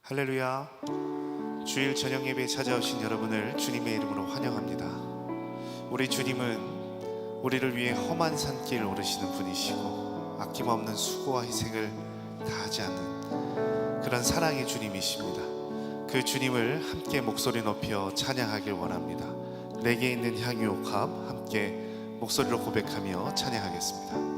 할렐루야. 주일 저녁 예배에 찾아오신 여러분을 주님의 이름으로 환영합니다. 우리 주님은 우리를 위해 험한 산길 오르시는 분이시고 아낌없는 수고와 희생을 다하지 않는 그런 사랑의 주님이십니다. 그 주님을 함께 목소리 높여 찬양하길 원합니다. 내게 있는 향유옥합 함께 목소리로 고백하며 찬양하겠습니다.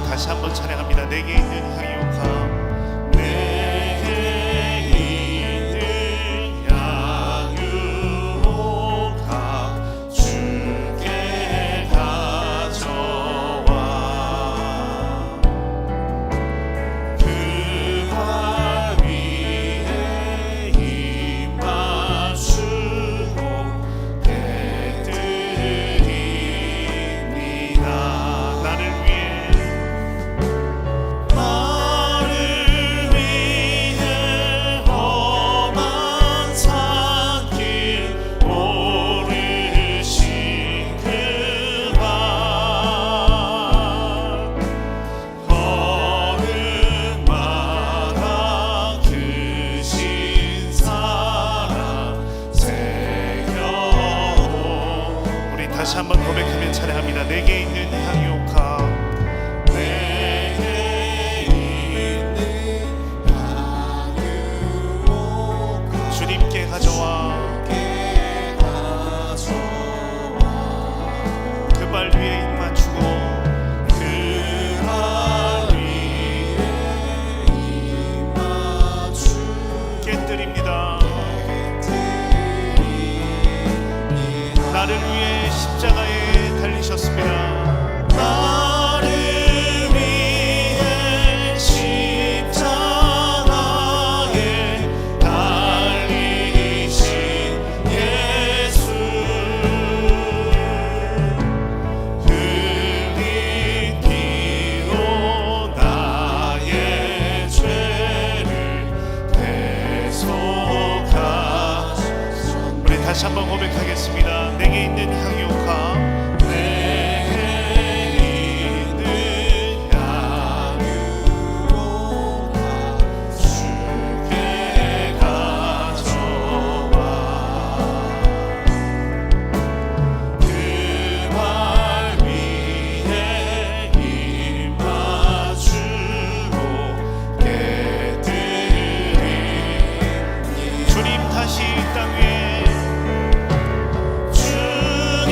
다시 한번 찬양합니다. 내게 있는 향유옥합, 내게 있는 향유옥합 주께 가져와 그 발 위에 입 맞추고 깨뜨립니다. 나를 위해 다시 한번 고백하며 찬양합니다. 내게 있는 향유옥합, 내게 있는 향유옥합 주님께 가져와 그 발 위에 입 맞추고 그 발 위에 입 맞추고 깨뜨립니다. 나를 위해 십자가에 달리셨습니다. 나를 위해 십자가에 달리신 예수, 흘린 피로 나의 죄를 대속하셨습니다. 우리 다시 한번 고백하겠습니다. 내게 있는 향유옥합, 내게 있는 향유옥합 주께 가져와 그 발 위에 입 맞추고 깨뜨리니 주님 다시 이 땅 위에 주님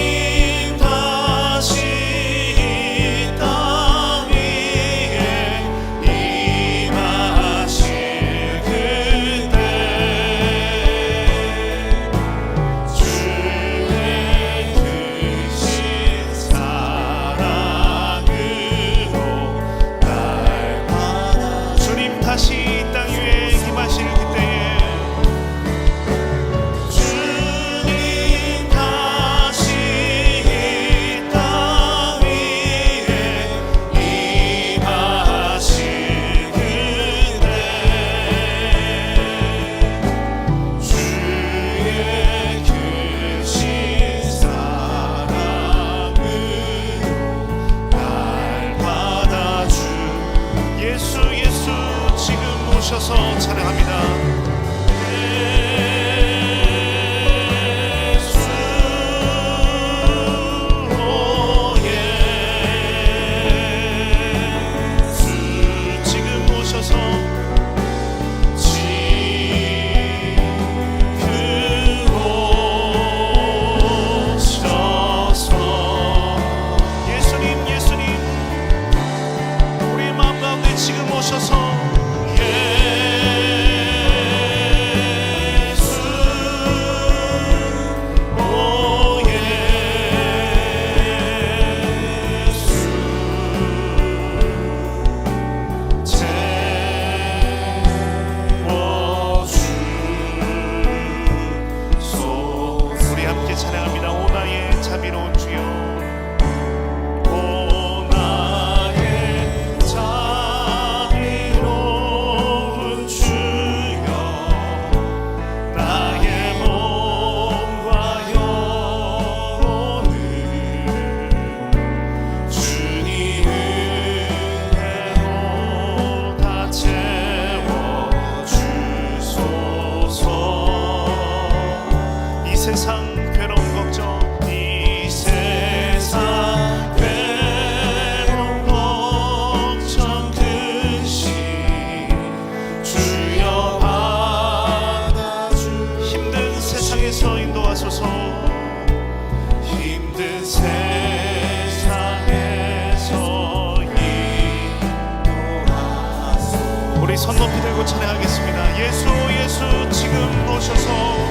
손 높이 들고 찬양하겠습니다. 예수 예수 지금 오셔서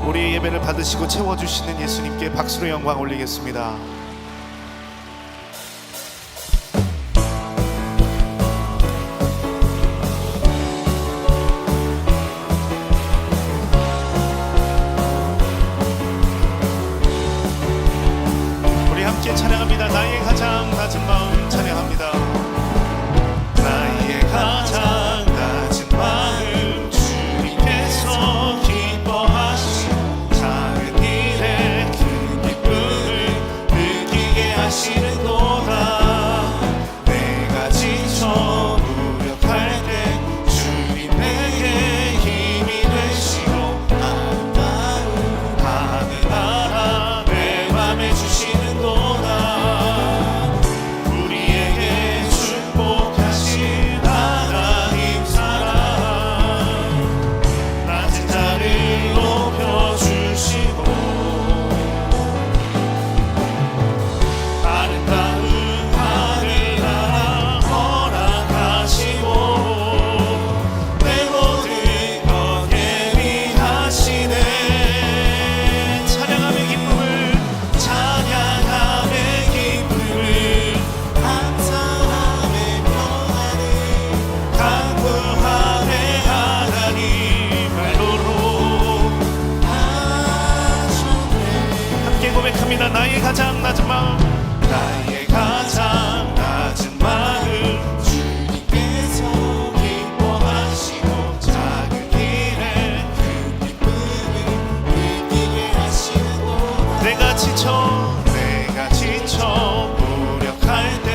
우리의 예배를 받으시고 채워주시는 예수님께 박수로 영광 올리겠습니다. 우리 함께 찬양합니다. 나의 가장 낮은 마음 찬양합니다. 나의 가장 낮은 마음 주님께서 기뻐하시고 작은 일에 큰 기쁨을 느끼게 하시는도다. 내가 지쳐 무력할 때 주님 내게 힘이 되시고 아름다운 하늘 나라 내 맘에 주시는도다. 우리에게 축복하신 하나님 사랑 낮은 자를 높여주시고 아름다운 하늘나라 허락하시고 내 모든 것 예비하시네. 찬양함의 기쁨을 찬양함의 기쁨을 감사함의 평안을 간구함의 하나님 말로로 하셨네. 함께 고백합니다. 나의 가장 낮은 마음 나의 가장 낮은 마음 주님께서 기뻐하시고 작은 일에 큰 기쁨을 느끼게 하시는도다. 내가 지쳐 무력할 때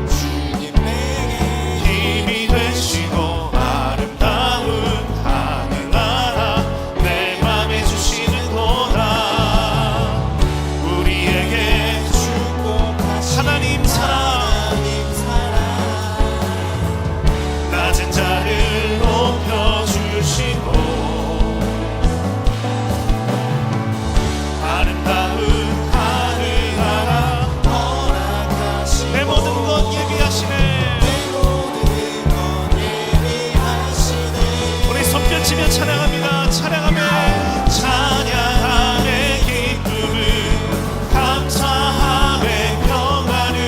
주님 내게 힘이 되시고 아름다운 하늘나라 내 맘에 주시는도다. 우리에게 축복하신 하나님 사랑 낮은 자를 높여주시고 아름다운 하늘나라 허락하시고 내 모든 것 예비하시네. 우리 손뼉치며 찬양합니다. 찬양함의 기쁨을 감사함의 평안을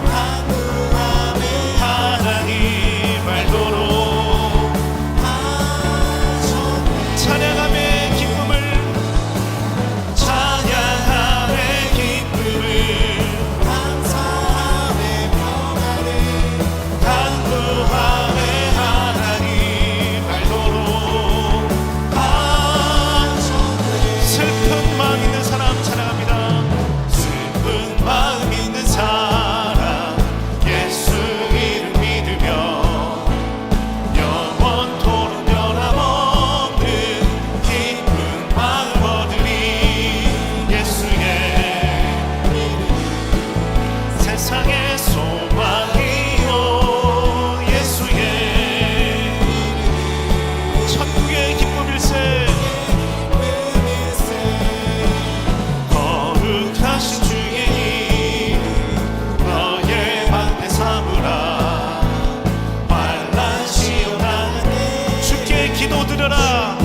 간구함의 하나님 말도록 찬양함의 기쁨을 찬양함의 기쁨을 감사함의 평안을 간구함의 하나님 말도록 슬픈 마음 있는 사람 찬양합니다. 슬픈 마음 있는 사람 예수 이름 믿으며 영원토록 변함없는 기쁜 마음 얻으리. 예수의 이름 세상의 소망이요 예수의 이름 천국의 기쁨일세. 거룩하신 주의 이름 너의 방패 삼으라. 환난 시험하는 주께 기도드려라.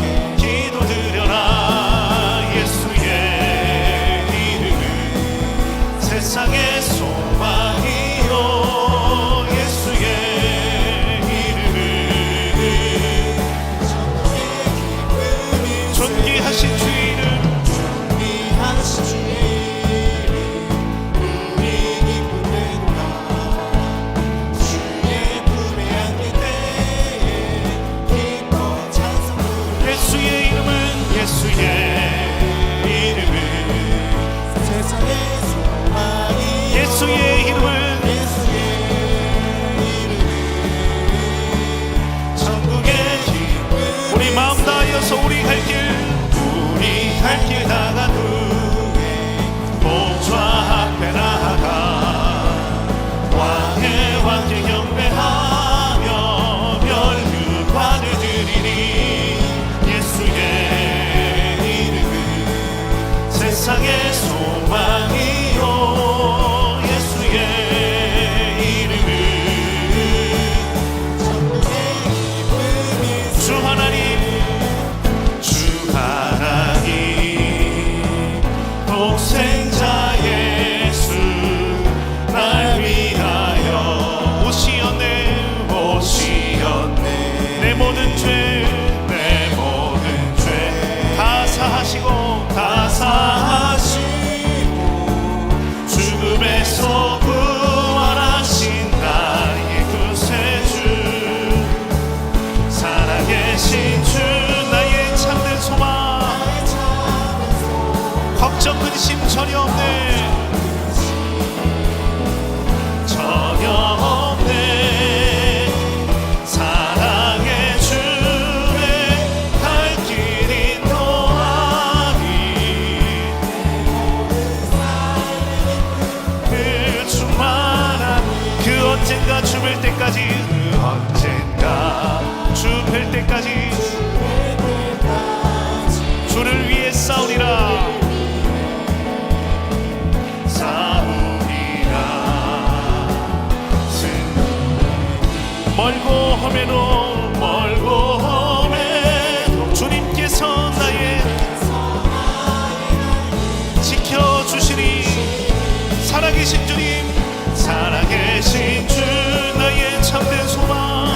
예수의 이름은 세상의 소망이요 예수의 이름은 존귀하신 주의 이름 일어서 우리 갈 길 나간 후에 목좌 앞에 나아가 왕의 왕께 경배하며 멸류관을 드리니 예수의 이름은 세상의 소망이요 예수의 이름은 천국의 기쁨이 주 하나님 독생자 예수 날 위하여 오시었네 내 모든 죄 다 사하시고 죽음에서 부활하신 나의 구세주 살아계신 주 나의 참된 소망 걱정 근심 전혀 없네 사랑의 주의 갈 길 인도하니 그 충만한 그 언젠가 죽을 때까지 주를 위해 싸우리라 멀고 험해도 주님께서 나의 지켜주시니 살아계신 주님 살아계신 주 나의 참된 소망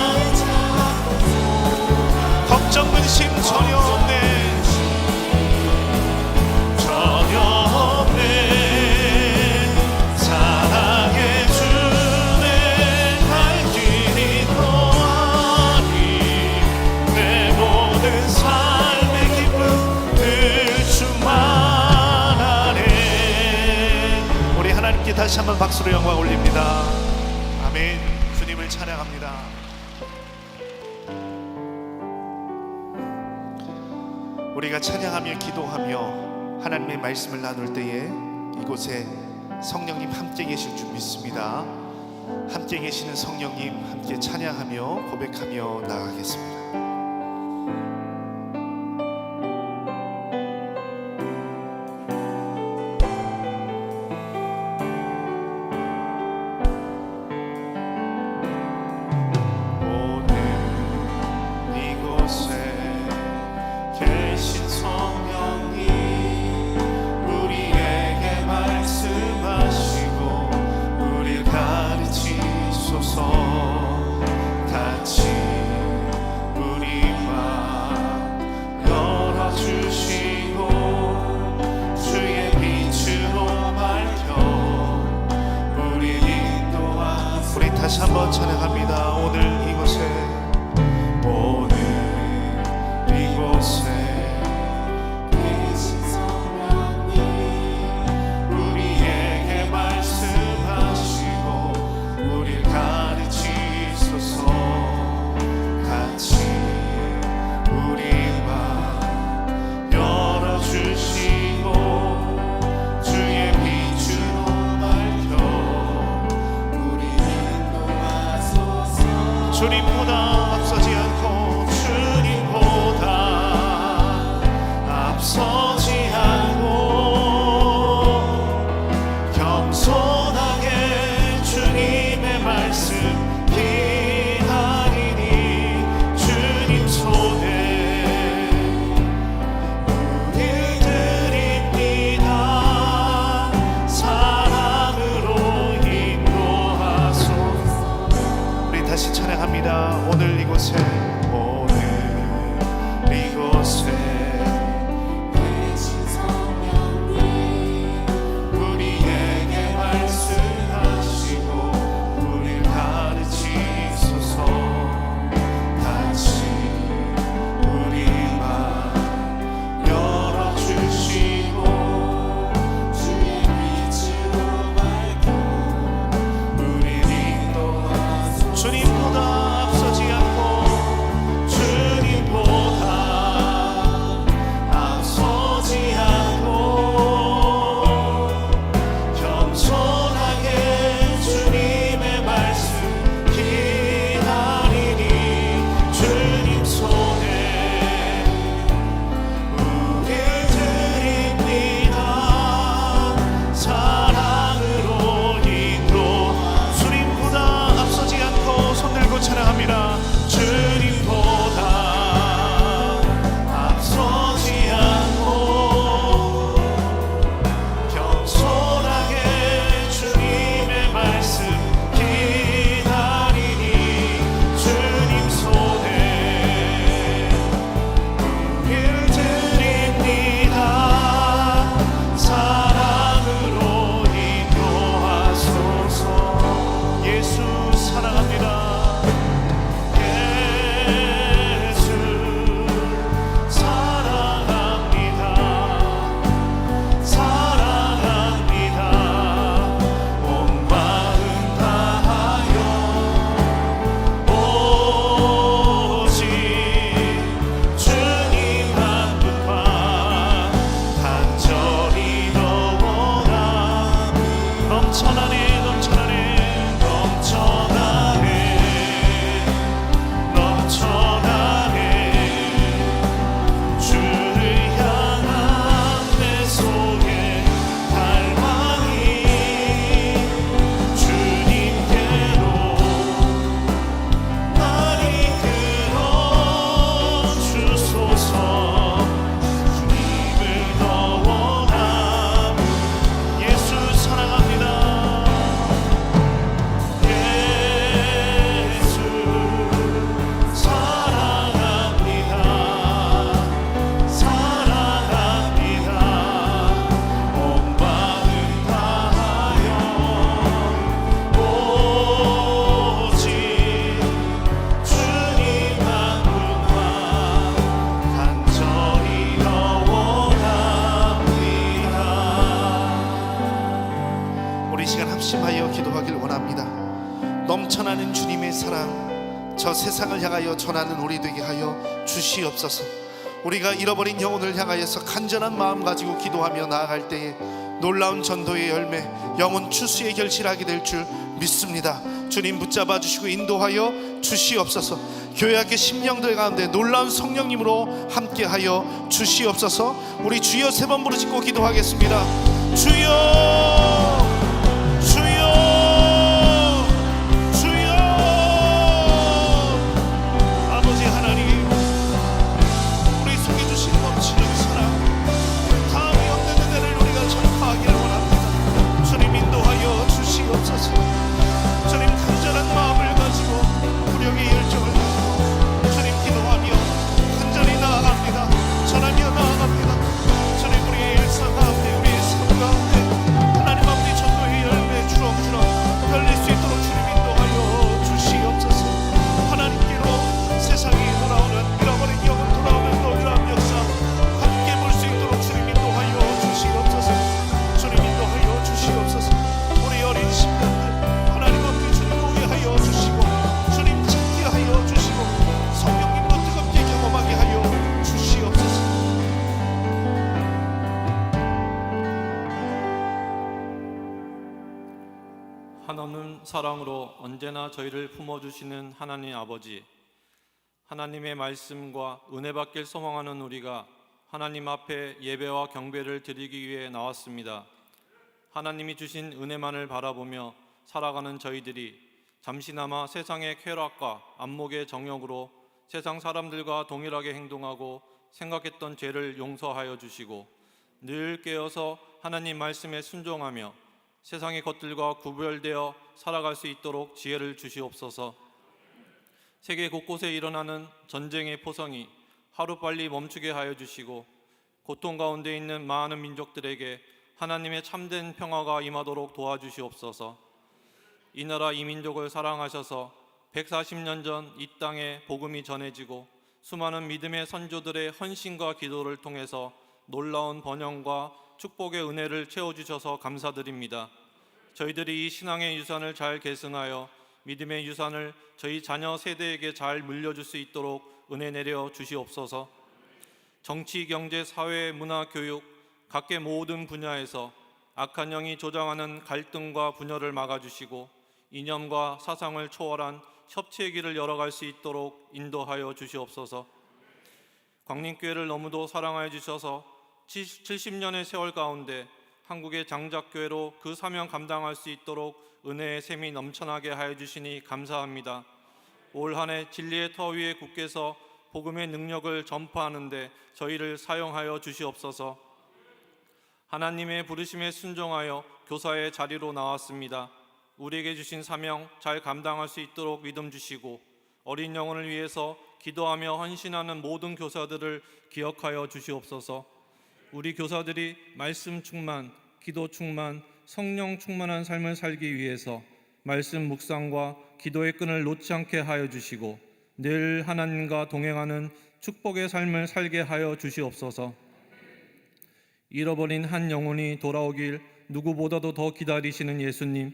걱정 근심 전혀 없네 사랑의 주의 갈 길 인도하니 내 모든 삶의 기쁨 늘 충만하네 우리 하나님께 다시 한번 박수로 영광 올립니다. 아멘. 주님을 찬양합니다. 우리가 찬양하며 기도하며 하나님의 말씀을 나눌 때에 이곳에 성령님 함께 계실 줄 믿습니다. 함께 계시는 성령님 함께 찬양하며 고백하며 나아가겠습니다. 오늘 이곳에 계신 성령님 우리에게 말씀하시고 우리를 가르치소서 같이 저 세상을 향하여 전하는 우리 되게 하여 주시옵소서. 우리가 잃어버린 영혼을 향하여서 간절한 마음 가지고 기도하며 나아갈 때에 놀라운 전도의 열매, 영혼 추수의 결실하게 될 줄 믿습니다. 주님 붙잡아 주시고 인도하여 주시옵소서. 교회학교 심령들 가운데 놀라운 성령님으로 함께하여 주시옵소서. 우리 주여 3번 부르짖고 기도하겠습니다. 주여, 주여, 주여. 아버지 하나님, 우리 속에 주신 넘치는 사랑, 다음이 없는 은혜를 우리가 전파하기를 원합니다. 주님 인도하여 주시옵소서. 주님 간절한 마음을 가지고 구력의 열정을 가지고 주님 기도하며 간절히 나아갑니다. 전하며 나아갑니다. 주님 우리의 일상 가운데, 우리의 삶 가운데 하나님 아버지 전도의 열매 주렁주렁 열릴 수 있도록 주님 인도하여 주시옵소서. 하나님께로 세상이 돌아오는, 잃어버린 영혼 돌아오는 놀라운 역사 함께 볼 수 있도록 주님 인도하여 주시옵소서. 주님 인도하여 주시옵소서. 우리 어린 심령들 하나님 앞에 주님 보게하여 주시고 주님 찾게 하여 주시고 성령님으로 뜨겁게 경험하게 하여 주시옵소서. 한없는 사랑으로 언제나 저희를 품어주시는 하나님 아버지, 하나님의 말씀과 은혜 받길 소망하는 우리가 하나님 앞에 예배와 경배를 드리기 위해 나왔습니다. 하나님이 주신 은혜만을 바라보며 살아가는 저희들이 잠시나마 세상의 쾌락과 안목의 정욕으로 세상 사람들과 동일하게 행동하고 생각했던 죄를 용서하여 주시고 늘 깨어서 하나님 말씀에 순종하며 세상의 것들과 구별되어 살아갈 수 있도록 지혜를 주시옵소서. 세계 곳곳에 일어나는 전쟁의 포성이 하루빨리 멈추게 하여 주시고 고통 가운데 있는 많은 민족들에게 하나님의 참된 평화가 임하도록 도와주시옵소서. 이 나라 이 민족을 사랑하셔서 140년 전 이 땅에 복음이 전해지고 수많은 믿음의 선조들의 헌신과 기도를 통해서 놀라운 번영과 축복의 은혜를 채워주셔서 감사드립니다. 저희들이 이 신앙의 유산을 잘 계승하여 믿음의 유산을 저희 자녀 세대에게 잘 물려줄 수 있도록 은혜 내려 주시옵소서. 정치, 경제, 사회, 문화, 교육 각계 모든 분야에서 악한 영이 조장하는 갈등과 분열을 막아주시고 이념과 사상을 초월한 협치의 길을 열어갈 수 있도록 인도하여 주시옵소서. 광림교회를 너무도 사랑하여 주셔서 70년의 세월 가운데 한국의 장작교회로 그 사명 감당할 수 있도록 은혜의 샘이 넘쳐나게 하여 주시니 감사합니다. 올 한 해 진리의 터 위에 굳게서 복음의 능력을 전파하는 데 저희를 사용하여 주시옵소서. 하나님의 부르심에 순종하여 교사의 자리로 나왔습니다. 우리에게 주신 사명 잘 감당할 수 있도록 믿음 주시고 어린 영혼을 위해서 기도하며 헌신하는 모든 교사들을 기억하여 주시옵소서. 우리 교사들이 말씀 충만, 기도 충만, 성령 충만한 삶을 살기 위해서 말씀 묵상과 기도의 끈을 놓지 않게 하여 주시고 늘 하나님과 동행하는 축복의 삶을 살게 하여 주시옵소서. 잃어버린 한 영혼이 돌아오길 누구보다도 더 기다리시는 예수님,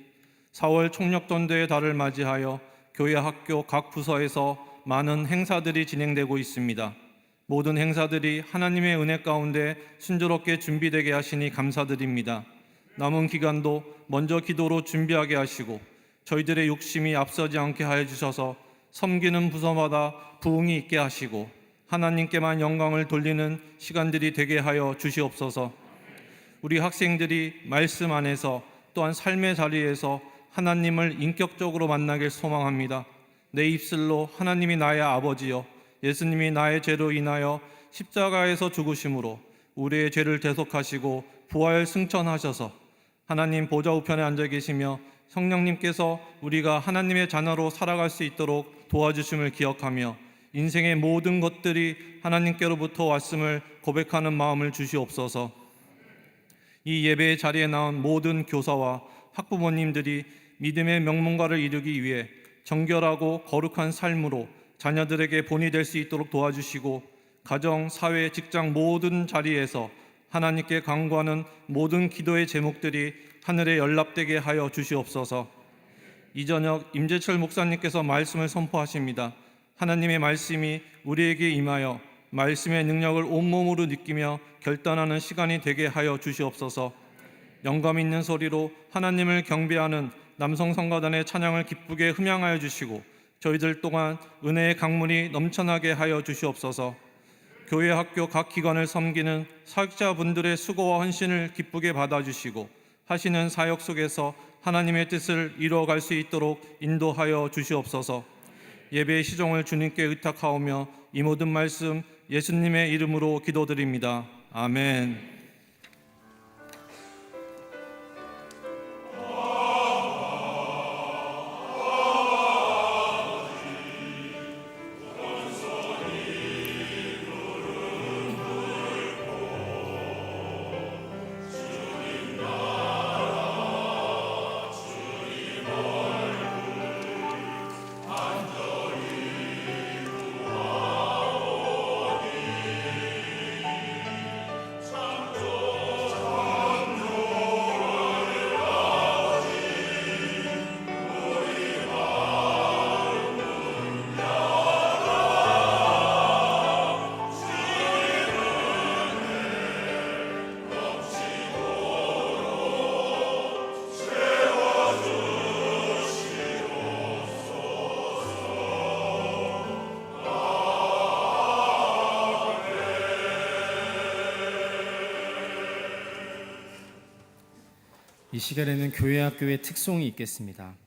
4월 총력전도의 달을 맞이하여 교회 학교 각 부서에서 많은 행사들이 진행되고 있습니다. 모든 행사들이 하나님의 은혜 가운데 순조롭게 준비되게 하시니 감사드립니다. 남은 기간도 먼저 기도로 준비하게 하시고 저희들의 욕심이 앞서지 않게 하여 주셔서 섬기는 부서마다 부흥이 있게 하시고 하나님께만 영광을 돌리는 시간들이 되게 하여 주시옵소서. 우리 학생들이 말씀 안에서 또한 삶의 자리에서 하나님을 인격적으로 만나길 소망합니다. 내 입술로 하나님이 나의 아버지여 예수님이 나의 죄로 인하여 십자가에서 죽으심으로 우리의 죄를 대속하시고 부활 승천하셔서 하나님 보좌 우편에 앉아 계시며 성령님께서 우리가 하나님의 자녀로 살아갈 수 있도록 도와주심을 기억하며 인생의 모든 것들이 하나님께로부터 왔음을 고백하는 마음을 주시옵소서. 이 예배의 자리에 나온 모든 교사와 학부모님들이 믿음의 명문가를 이루기 위해 정결하고 거룩한 삶으로 자녀들에게 본이 될 수 있도록 도와주시고 가정, 사회, 직장 모든 자리에서 하나님께 간구하는 모든 기도의 제목들이 하늘에 연락되게 하여 주시옵소서. 이 저녁 임재철 목사님께서 말씀을 선포하십니다. 하나님의 말씀이 우리에게 임하여 말씀의 능력을 온몸으로 느끼며 결단하는 시간이 되게 하여 주시옵소서. 영감 있는 소리로 하나님을 경배하는 남성 성가단의 찬양을 기쁘게 흠양하여 주시고 저희들 또한 은혜의 강물이 넘쳐나게 하여 주시옵소서. 교회 학교 각 기관을 섬기는 사역자분들의 수고와 헌신을 기쁘게 받아주시고 하시는 사역 속에서 하나님의 뜻을 이루어갈 수 있도록 인도하여 주시옵소서. 예배의 시종을 주님께 의탁하오며 이 모든 말씀 예수님의 이름으로 기도드립니다. 아멘. 이 시간에는 교회 학교의 특송이 있겠습니다.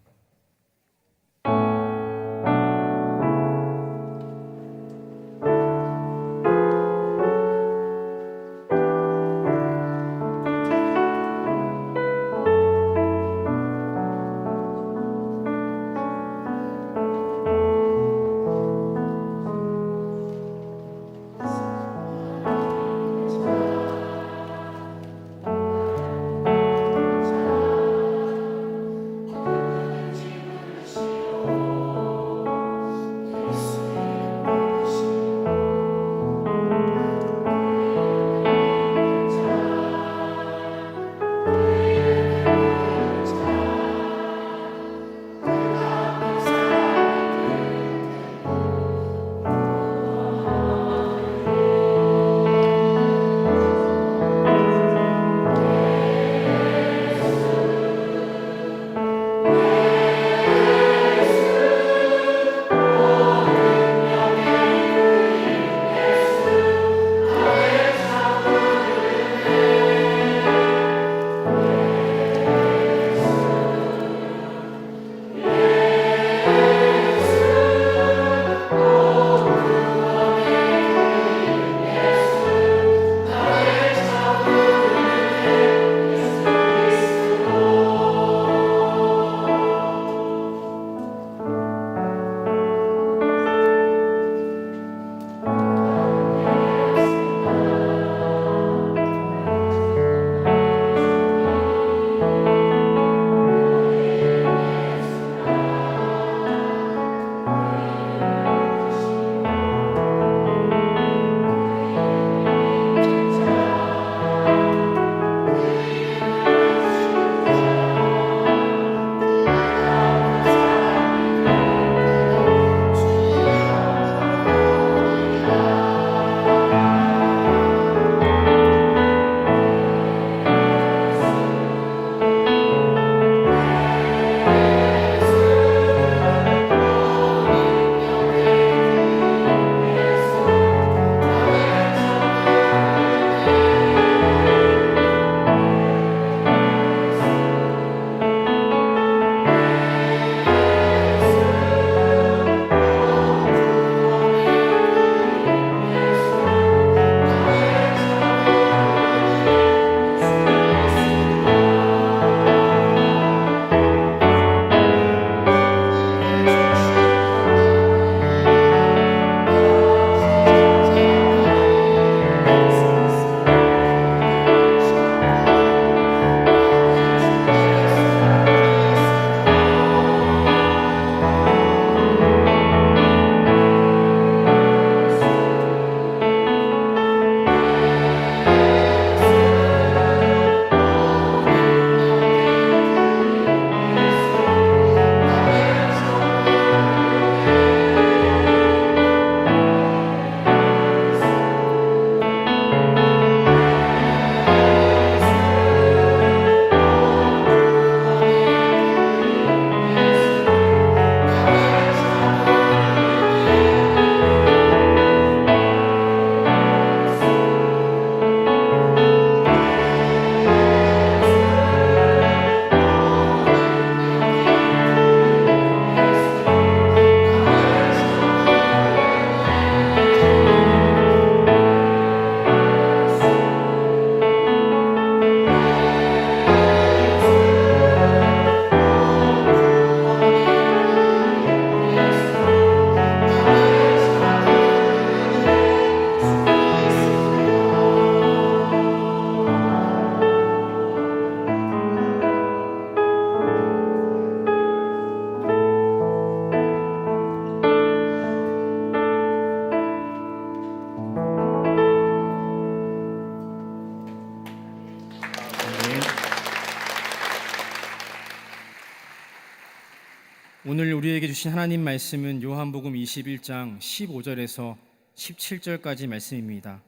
오늘 우리에게 주신 하나님 말씀은 요한복음 21장 15절에서 17절까지 말씀입니다.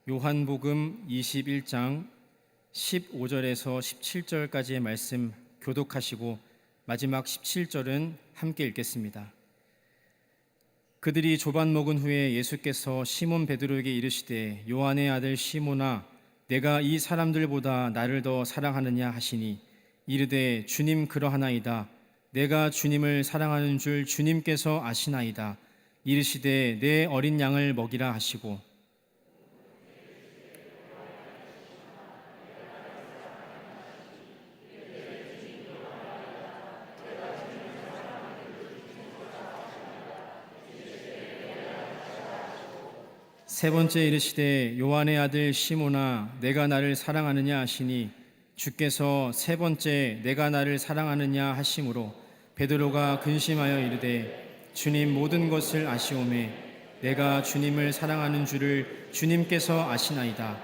요한복음 21장 15절에서 17절까지의 말씀 교독하시고 마지막 17절은 함께 읽겠습니다. 그들이 조반 먹은 후에 예수께서 시몬 베드로에게 이르시되 요한의 아들 시몬아 내가 이 사람들보다 나를 더 사랑하느냐 하시니 이르되 주님 그러하나이다. 내가 주님을 사랑하는 줄 주님께서 아시나이다. 이르시되 내 어린 양을 먹이라 하시고 세 번째 이르시되 요한의 아들 시몬아 내가 나를 사랑하느냐 하시니 주께서 세 번째 내가 나를 사랑하느냐 하심으로 베드로가 근심하여 이르되 주님 모든 것을 아시오매 내가 주님을 사랑하는 줄을 주님께서 아시나이다.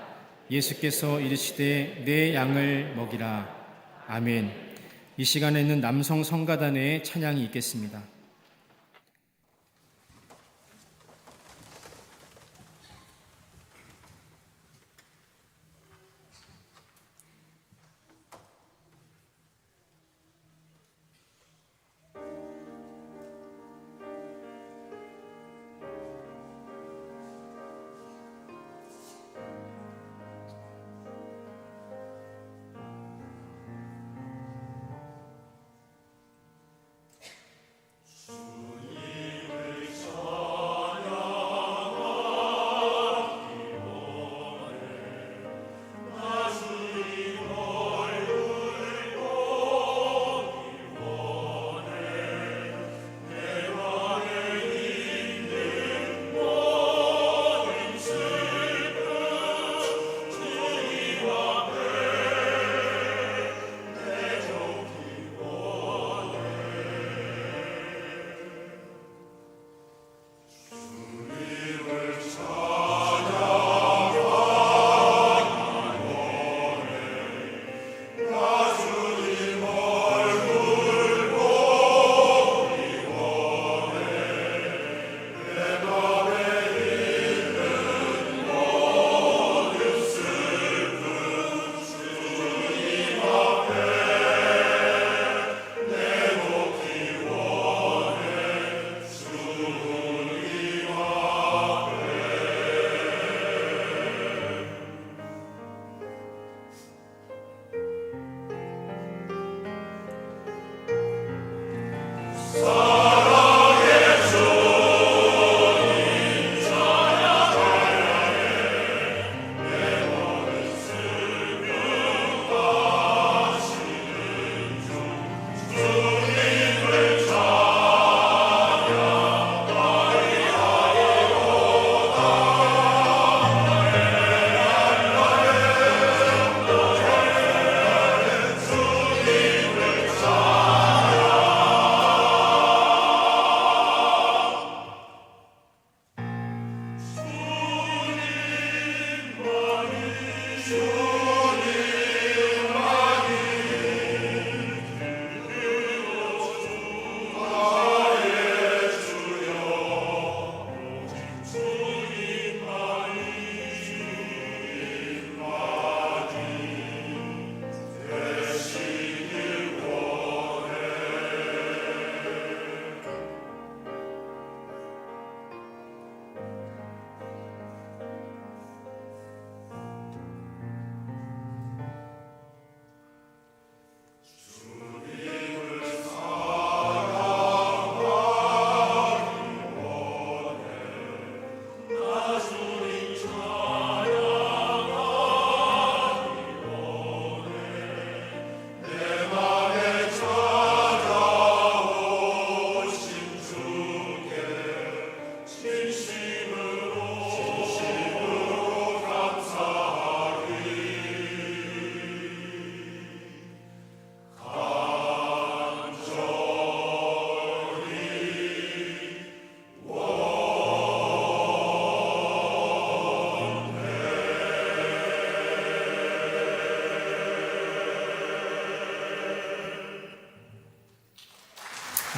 예수께서 이르시되 내 양을 먹이라. 아멘. 이 시간에는 남성 성가단의 찬양이 있겠습니다.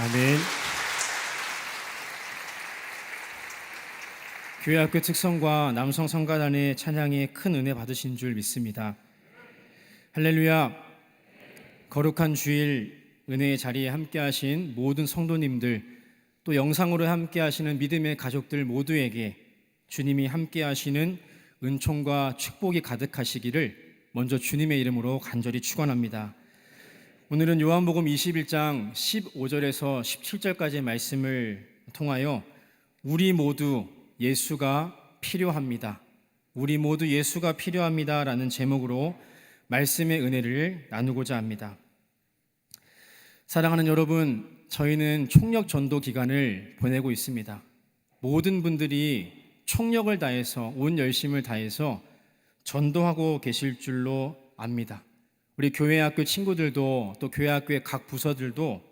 아멘. 교회학교 특성과 남성 성가단의 찬양에 큰 은혜 받으신 줄 믿습니다. 할렐루야. 거룩한 주일 은혜의 자리에 함께 하신 모든 성도님들, 또 영상으로 함께 하시는 믿음의 가족들 모두에게 주님이 함께 하시는 은총과 축복이 가득하시기를 먼저 주님의 이름으로 간절히 축원합니다. 오늘은 요한복음 21장 15절에서 17절까지의 말씀을 통하여 우리 모두 예수가 필요합니다. 우리 모두 예수가 필요합니다 라는 제목으로 말씀의 은혜를 나누고자 합니다. 사랑하는 여러분, 저희는 총력 전도 기간을 보내고 있습니다. 모든 분들이 총력을 다해서 온 열심을 다해서 전도하고 계실 줄로 압니다. 우리 교회학교 친구들도 또 교회학교의 각 부서들도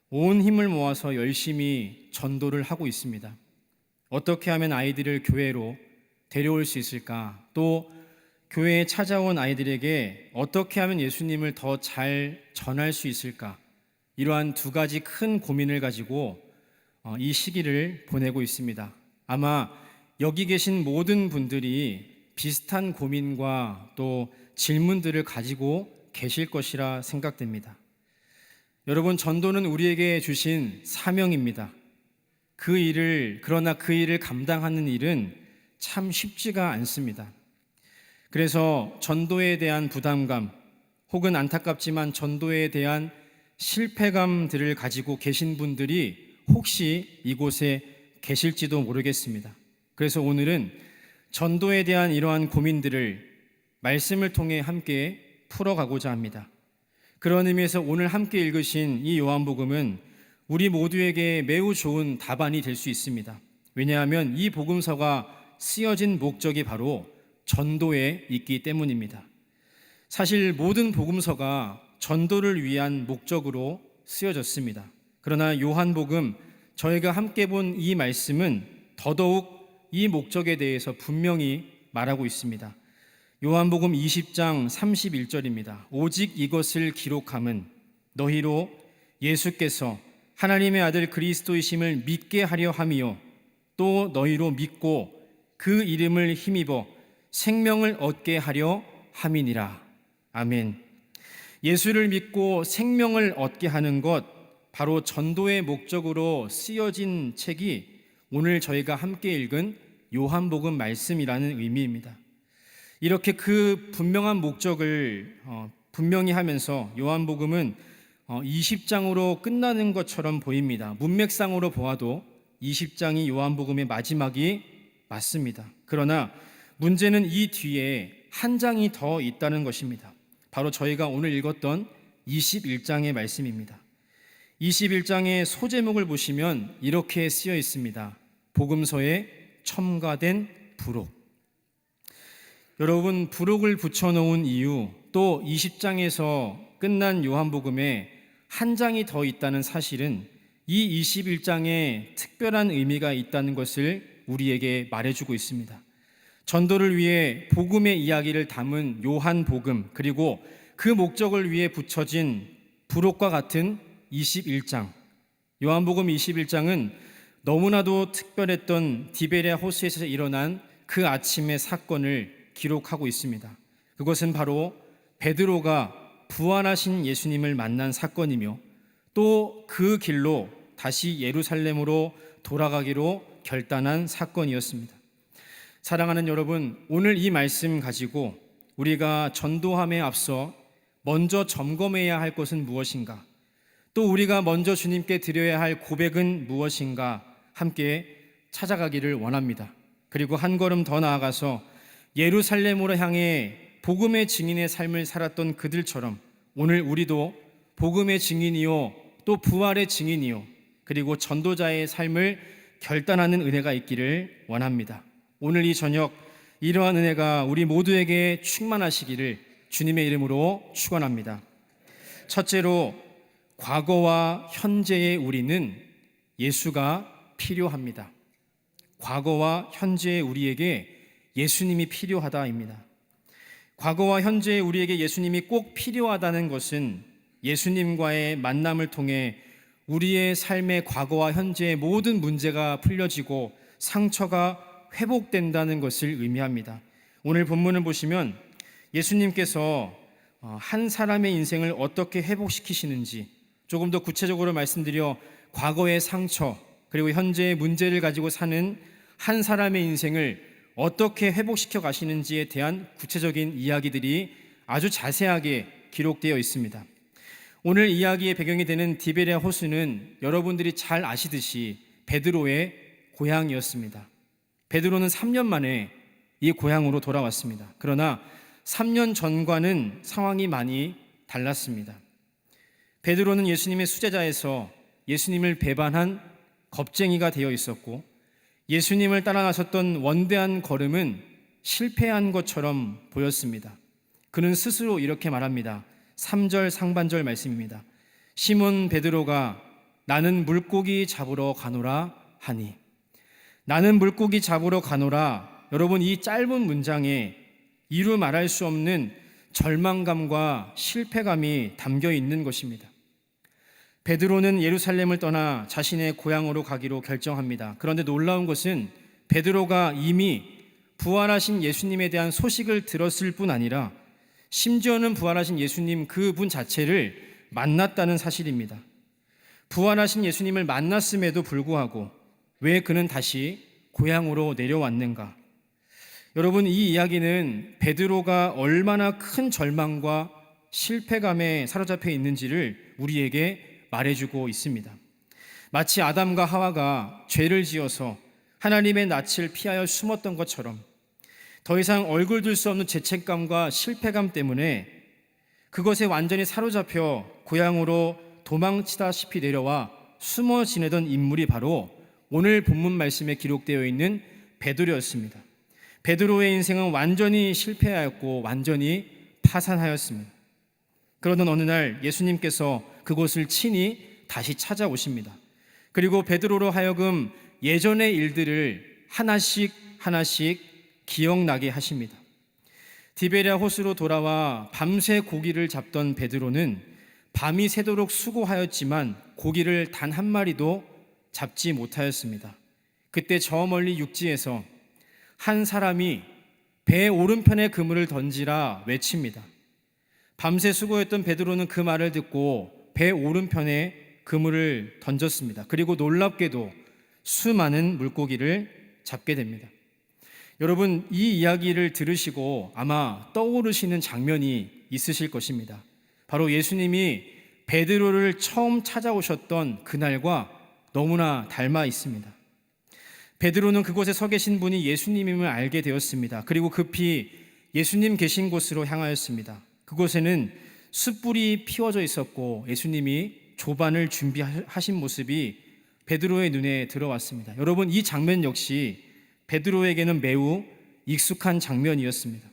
온 힘을 모아서 열심히 전도를 하고 있습니다. 어떻게 하면 아이들을 교회로 데려올 수 있을까? 또 교회에 찾아온 아이들에게 어떻게 하면 예수님을 더 잘 전할 수 있을까? 이러한 두 가지 큰 고민을 가지고 이 시기를 보내고 있습니다. 아마 여기 계신 모든 분들이 비슷한 고민과 또 질문들을 가지고 계실 것이라 생각됩니다. 여러분, 전도는 우리에게 주신 사명입니다. 그러나 그 일을 감당하는 일은 참 쉽지가 않습니다. 그래서 전도에 대한 부담감 혹은 안타깝지만 전도에 대한 실패감들을 가지고 계신 분들이 혹시 이곳에 계실지도 모르겠습니다. 그래서 오늘은 전도에 대한 이러한 고민들을 말씀을 통해 함께 풀어가고자 합니다. 그런 의미에서 오늘 함께 읽으신 이 요한복음은 우리 모두에게 매우 좋은 답안이 될 수 있습니다. 왜냐하면 이 복음서가 쓰여진 목적이 바로 전도에 있기 때문입니다. 사실 모든 복음서가 전도를 위한 목적으로 쓰여졌습니다. 그러나 요한복음, 저희가 함께 본 이 말씀은 더더욱 이 목적에 대해서 분명히 말하고 있습니다. 요한복음 20장 31절입니다. 오직 이것을 기록함은 너희로 예수께서 하나님의 아들 그리스도이심을 믿게 하려 함이요 또 너희로 믿고 그 이름을 힘입어 생명을 얻게 하려 함이니라. 아멘. 예수를 믿고 생명을 얻게 하는 것, 바로 전도의 목적으로 쓰여진 책이 오늘 저희가 함께 읽은 요한복음 말씀이라는 의미입니다. 이렇게 그 분명한 목적을 분명히 하면서 요한복음은 20장으로 끝나는 것처럼 보입니다. 문맥상으로 보아도 20장이 요한복음의 마지막이 맞습니다. 그러나 문제는 이 뒤에 한 장이 더 있다는 것입니다. 바로 저희가 오늘 읽었던 21장의 말씀입니다. 21장의 소제목을 보시면 이렇게 쓰여 있습니다. 복음서에 첨가된 부록. 여러분, 부록을 붙여놓은 이유, 또 20장에서 끝난 요한복음에 한 장이 더 있다는 사실은 이 21장에 특별한 의미가 있다는 것을 우리에게 말해주고 있습니다. 전도를 위해 복음의 이야기를 담은 요한복음, 그리고 그 목적을 위해 붙여진 부록과 같은 21장, 요한복음 21장은 너무나도 특별했던 디베랴 호수에서 일어난 그 아침의 사건을 기록하고 있습니다. 그것은 바로 베드로가 부활하신 예수님을 만난 사건이며 또 그 길로 다시 예루살렘으로 돌아가기로 결단한 사건이었습니다. 사랑하는 여러분, 오늘 이 말씀 가지고 우리가 전도함에 앞서 먼저 점검해야 할 것은 무엇인가? 또 우리가 먼저 주님께 드려야 할 고백은 무엇인가? 함께 찾아가기를 원합니다. 그리고 한 걸음 더 나아가서 예루살렘으로 향해 복음의 증인의 삶을 살았던 그들처럼 오늘 우리도 복음의 증인이요 또 부활의 증인이요 그리고 전도자의 삶을 결단하는 은혜가 있기를 원합니다. 오늘 이 저녁 이러한 은혜가 우리 모두에게 충만하시기를 주님의 이름으로 축원합니다. 첫째로, 과거와 현재의 우리는 예수가 필요합니다. 과거와 현재의 우리에게 예수님이 필요하다입니다. 과거와 현재의 우리에게 예수님이 꼭 필요하다는 것은 예수님과의 만남을 통해 우리의 삶의 과거와 현재의 모든 문제가 풀려지고 상처가 회복된다는 것을 의미합니다. 오늘 본문을 보시면 예수님께서 한 사람의 인생을 어떻게 회복시키시는지 조금 더 구체적으로 말씀드려 과거의 상처 그리고 현재의 문제를 가지고 사는 한 사람의 인생을 어떻게 회복시켜 가시는지에 대한 구체적인 이야기들이 아주 자세하게 기록되어 있습니다. 오늘 이야기의 배경이 되는 디베랴 호수는 여러분들이 잘 아시듯이 베드로의 고향이었습니다. 베드로는 3년 만에 이 고향으로 돌아왔습니다. 그러나 3년 전과는 상황이 많이 달랐습니다. 베드로는 예수님의 수제자에서 예수님을 배반한 겁쟁이가 되어 있었고 예수님을 따라 나섰던 원대한 걸음은 실패한 것처럼 보였습니다. 그는 스스로 이렇게 말합니다. 3절 상반절 말씀입니다. 시몬 베드로가 나는 물고기 잡으러 가노라 하니, 나는 물고기 잡으러 가노라, 여러분 이 짧은 문장에 이루 말할 수 없는 절망감과 실패감이 담겨 있는 것입니다. 베드로는 예루살렘을 떠나 자신의 고향으로 가기로 결정합니다. 그런데 놀라운 것은 베드로가 이미 부활하신 예수님에 대한 소식을 들었을 뿐 아니라 심지어는 부활하신 예수님 그분 자체를 만났다는 사실입니다. 부활하신 예수님을 만났음에도 불구하고 왜 그는 다시 고향으로 내려왔는가? 여러분, 이 이야기는 베드로가 얼마나 큰 절망과 실패감에 사로잡혀 있는지를 우리에게 말해주고 있습니다. 마치 아담과 하와가 죄를 지어서 하나님의 낯을 피하여 숨었던 것처럼 더 이상 얼굴 들 수 없는 죄책감과 실패감 때문에 그것에 완전히 사로잡혀 고향으로 도망치다시피 내려와 숨어 지내던 인물이 바로 오늘 본문 말씀에 기록되어 있는 베드로였습니다. 베드로의 인생은 완전히 실패하였고 완전히 파산하였습니다. 그러던 어느 날 예수님께서 그곳을 친히 다시 찾아오십니다. 그리고 베드로로 하여금 예전의 일들을 하나씩 기억나게 하십니다. 디베랴 호수로 돌아와 밤새 고기를 잡던 베드로는 밤이 새도록 수고하였지만 고기를 단 한 마리도 잡지 못하였습니다. 그때 저 멀리 육지에서 한 사람이 배 오른편에 그물을 던지라 외칩니다. 밤새 수고했던 베드로는 그 말을 듣고 배 오른편에 그물을 던졌습니다. 그리고 놀랍게도 수많은 물고기를 잡게 됩니다. 여러분, 이 이야기를 들으시고 아마 떠오르시는 장면이 있으실 것입니다. 바로 예수님이 베드로를 처음 찾아오셨던 그날과 너무나 닮아 있습니다. 베드로는 그곳에 서 계신 분이 예수님임을 알게 되었습니다. 그리고 급히 예수님 계신 곳으로 향하였습니다. 그곳에는 숯불이 피워져 있었고 예수님이 조반을 준비하신 모습이 베드로의 눈에 들어왔습니다. 여러분, 이 장면 역시 베드로에게는 매우 익숙한 장면이었습니다.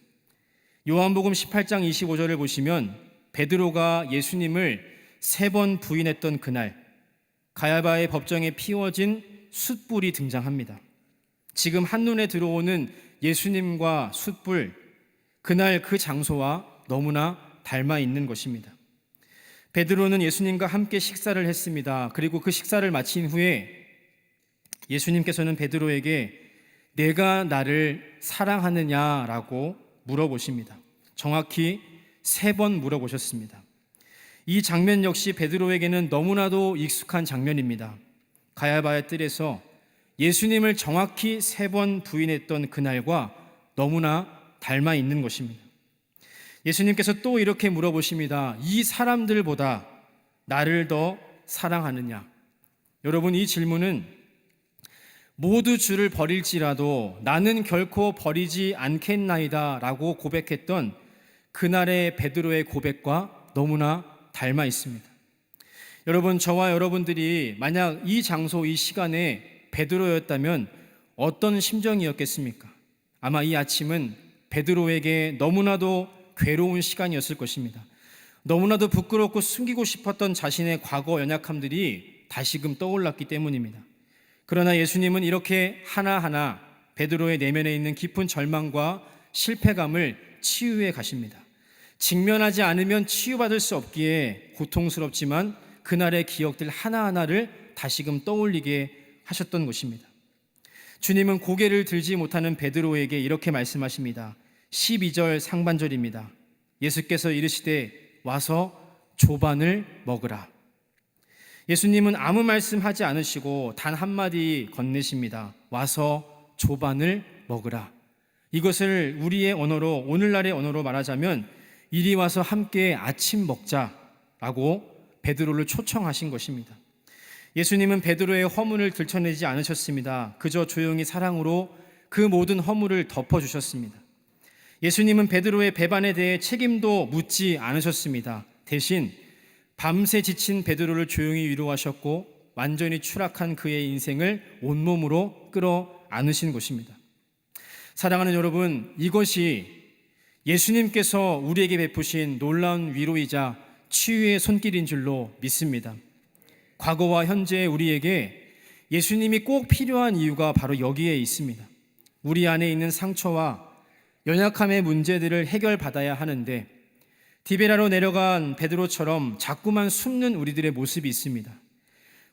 요한복음 18장 25절을 보시면 베드로가 예수님을 3번 부인했던 그날 가야바의 법정에 피워진 숯불이 등장합니다. 지금 한눈에 들어오는 예수님과 숯불, 그날 그 장소와 너무나 닮아 있는 것입니다. 베드로는 예수님과 함께 식사를 했습니다. 그리고 그 식사를 마친 후에 예수님께서는 베드로에게 내가 나를 사랑하느냐라고 물어보십니다. 정확히 3번 물어보셨습니다. 이 장면 역시 베드로에게는 너무나도 익숙한 장면입니다. 가야바의 뜰에서 예수님을 정확히 3번 부인했던 그날과 너무나 닮아 있는 것입니다. 예수님께서 또 이렇게 물어보십니다. 이 사람들보다 나를 더 사랑하느냐? 여러분, 이 질문은 모두 주를 버릴지라도 나는 결코 버리지 않겠나이다 라고 고백했던 그날의 베드로의 고백과 너무나 닮아 있습니다. 여러분, 저와 여러분들이 만약 이 장소, 이 시간에 베드로였다면 어떤 심정이었겠습니까? 아마 이 아침은 베드로에게 너무나도 괴로운 시간이었을 것입니다. 너무나도 부끄럽고 숨기고 싶었던 자신의 과거 연약함들이 다시금 떠올랐기 때문입니다. 그러나 예수님은 이렇게 하나하나 베드로의 내면에 있는 깊은 절망과 실패감을 치유해 가십니다. 직면하지 않으면 치유받을 수 없기에 고통스럽지만 그날의 기억들 하나하나를 다시금 떠올리게 하셨던 것입니다. 주님은 고개를 들지 못하는 베드로에게 이렇게 말씀하십니다. 12절 상반절입니다. 예수께서 이르시되 와서 조반을 먹으라. 예수님은 아무 말씀하지 않으시고 단 한마디 건네십니다. 와서 조반을 먹으라. 이것을 우리의 언어로, 오늘날의 언어로 말하자면 이리 와서 함께 아침 먹자라고 베드로를 초청하신 것입니다. 예수님은 베드로의 허물을 들춰내지 않으셨습니다. 그저 조용히 사랑으로 그 모든 허물을 덮어주셨습니다. 예수님은 베드로의 배반에 대해 책임도 묻지 않으셨습니다. 대신 밤새 지친 베드로를 조용히 위로하셨고 완전히 추락한 그의 인생을 온몸으로 끌어 안으신 것입니다. 사랑하는 여러분, 이것이 예수님께서 우리에게 베푸신 놀라운 위로이자 치유의 손길인 줄로 믿습니다. 과거와 현재의 우리에게 예수님이 꼭 필요한 이유가 바로 여기에 있습니다. 우리 안에 있는 상처와 연약함의 문제들을 해결받아야 하는데 디베라로 내려간 베드로처럼 자꾸만 숨는 우리들의 모습이 있습니다.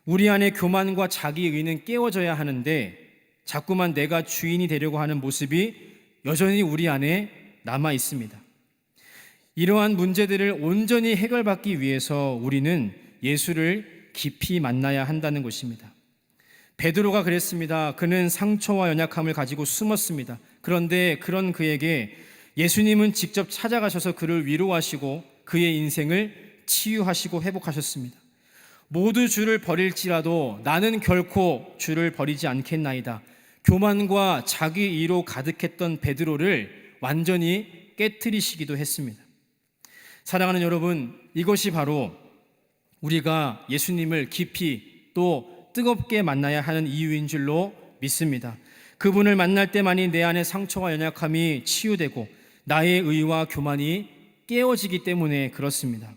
우리 안에 교만과 자기의는 깨워져야 하는데 자꾸만 내가 주인이 되려고 하는 모습이 여전히 우리 안에 남아 있습니다. 이러한 문제들을 온전히 해결받기 위해서 우리는 예수를 깊이 만나야 한다는 것입니다. 베드로가 그랬습니다. 그는 상처와 연약함을 가지고 숨었습니다. 그런데 그런 그에게 예수님은 직접 찾아가셔서 그를 위로하시고 그의 인생을 치유하시고 회복하셨습니다. 모두 주를 버릴지라도 나는 결코 주를 버리지 않겠나이다. 교만과 자기의로 가득했던 베드로를 완전히 깨트리시기도 했습니다. 사랑하는 여러분, 이것이 바로 우리가 예수님을 깊이 또 뜨겁게 만나야 하는 이유인 줄로 믿습니다. 그분을 만날 때만이 내 안의 상처와 연약함이 치유되고 나의 의와 교만이 깨어지기 때문에 그렇습니다.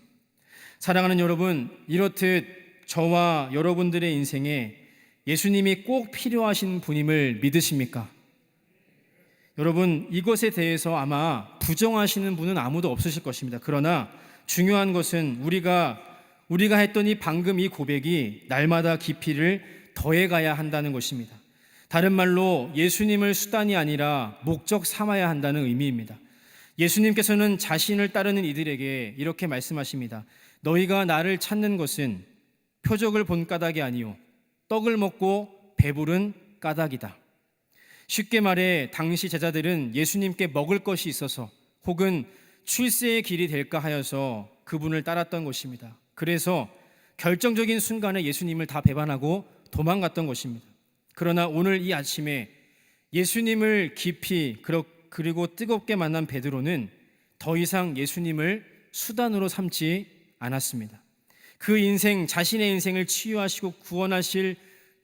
사랑하는 여러분, 이렇듯 저와 여러분들의 인생에 예수님이 꼭 필요하신 분임을 믿으십니까? 여러분, 이것에 대해서 아마 부정하시는 분은 아무도 없으실 것입니다. 그러나 중요한 것은 우리가 했던 이 방금 이 고백이 날마다 깊이를 더해가야 한다는 것입니다. 다른 말로 예수님을 수단이 아니라 목적 삼아야 한다는 의미입니다. 예수님께서는 자신을 따르는 이들에게 이렇게 말씀하십니다. 너희가 나를 찾는 것은 표적을 본 까닭이 아니요 떡을 먹고 배부른 까닭이다. 쉽게 말해 당시 제자들은 예수님께 먹을 것이 있어서 혹은 출세의 길이 될까 하여서 그분을 따랐던 것입니다. 그래서 결정적인 순간에 예수님을 다 배반하고 도망갔던 것입니다. 그러나 오늘 이 아침에 예수님을 깊이 그리고 뜨겁게 만난 베드로는 더 이상 예수님을 수단으로 삼지 않았습니다. 그 인생, 자신의 인생을 치유하시고 구원하실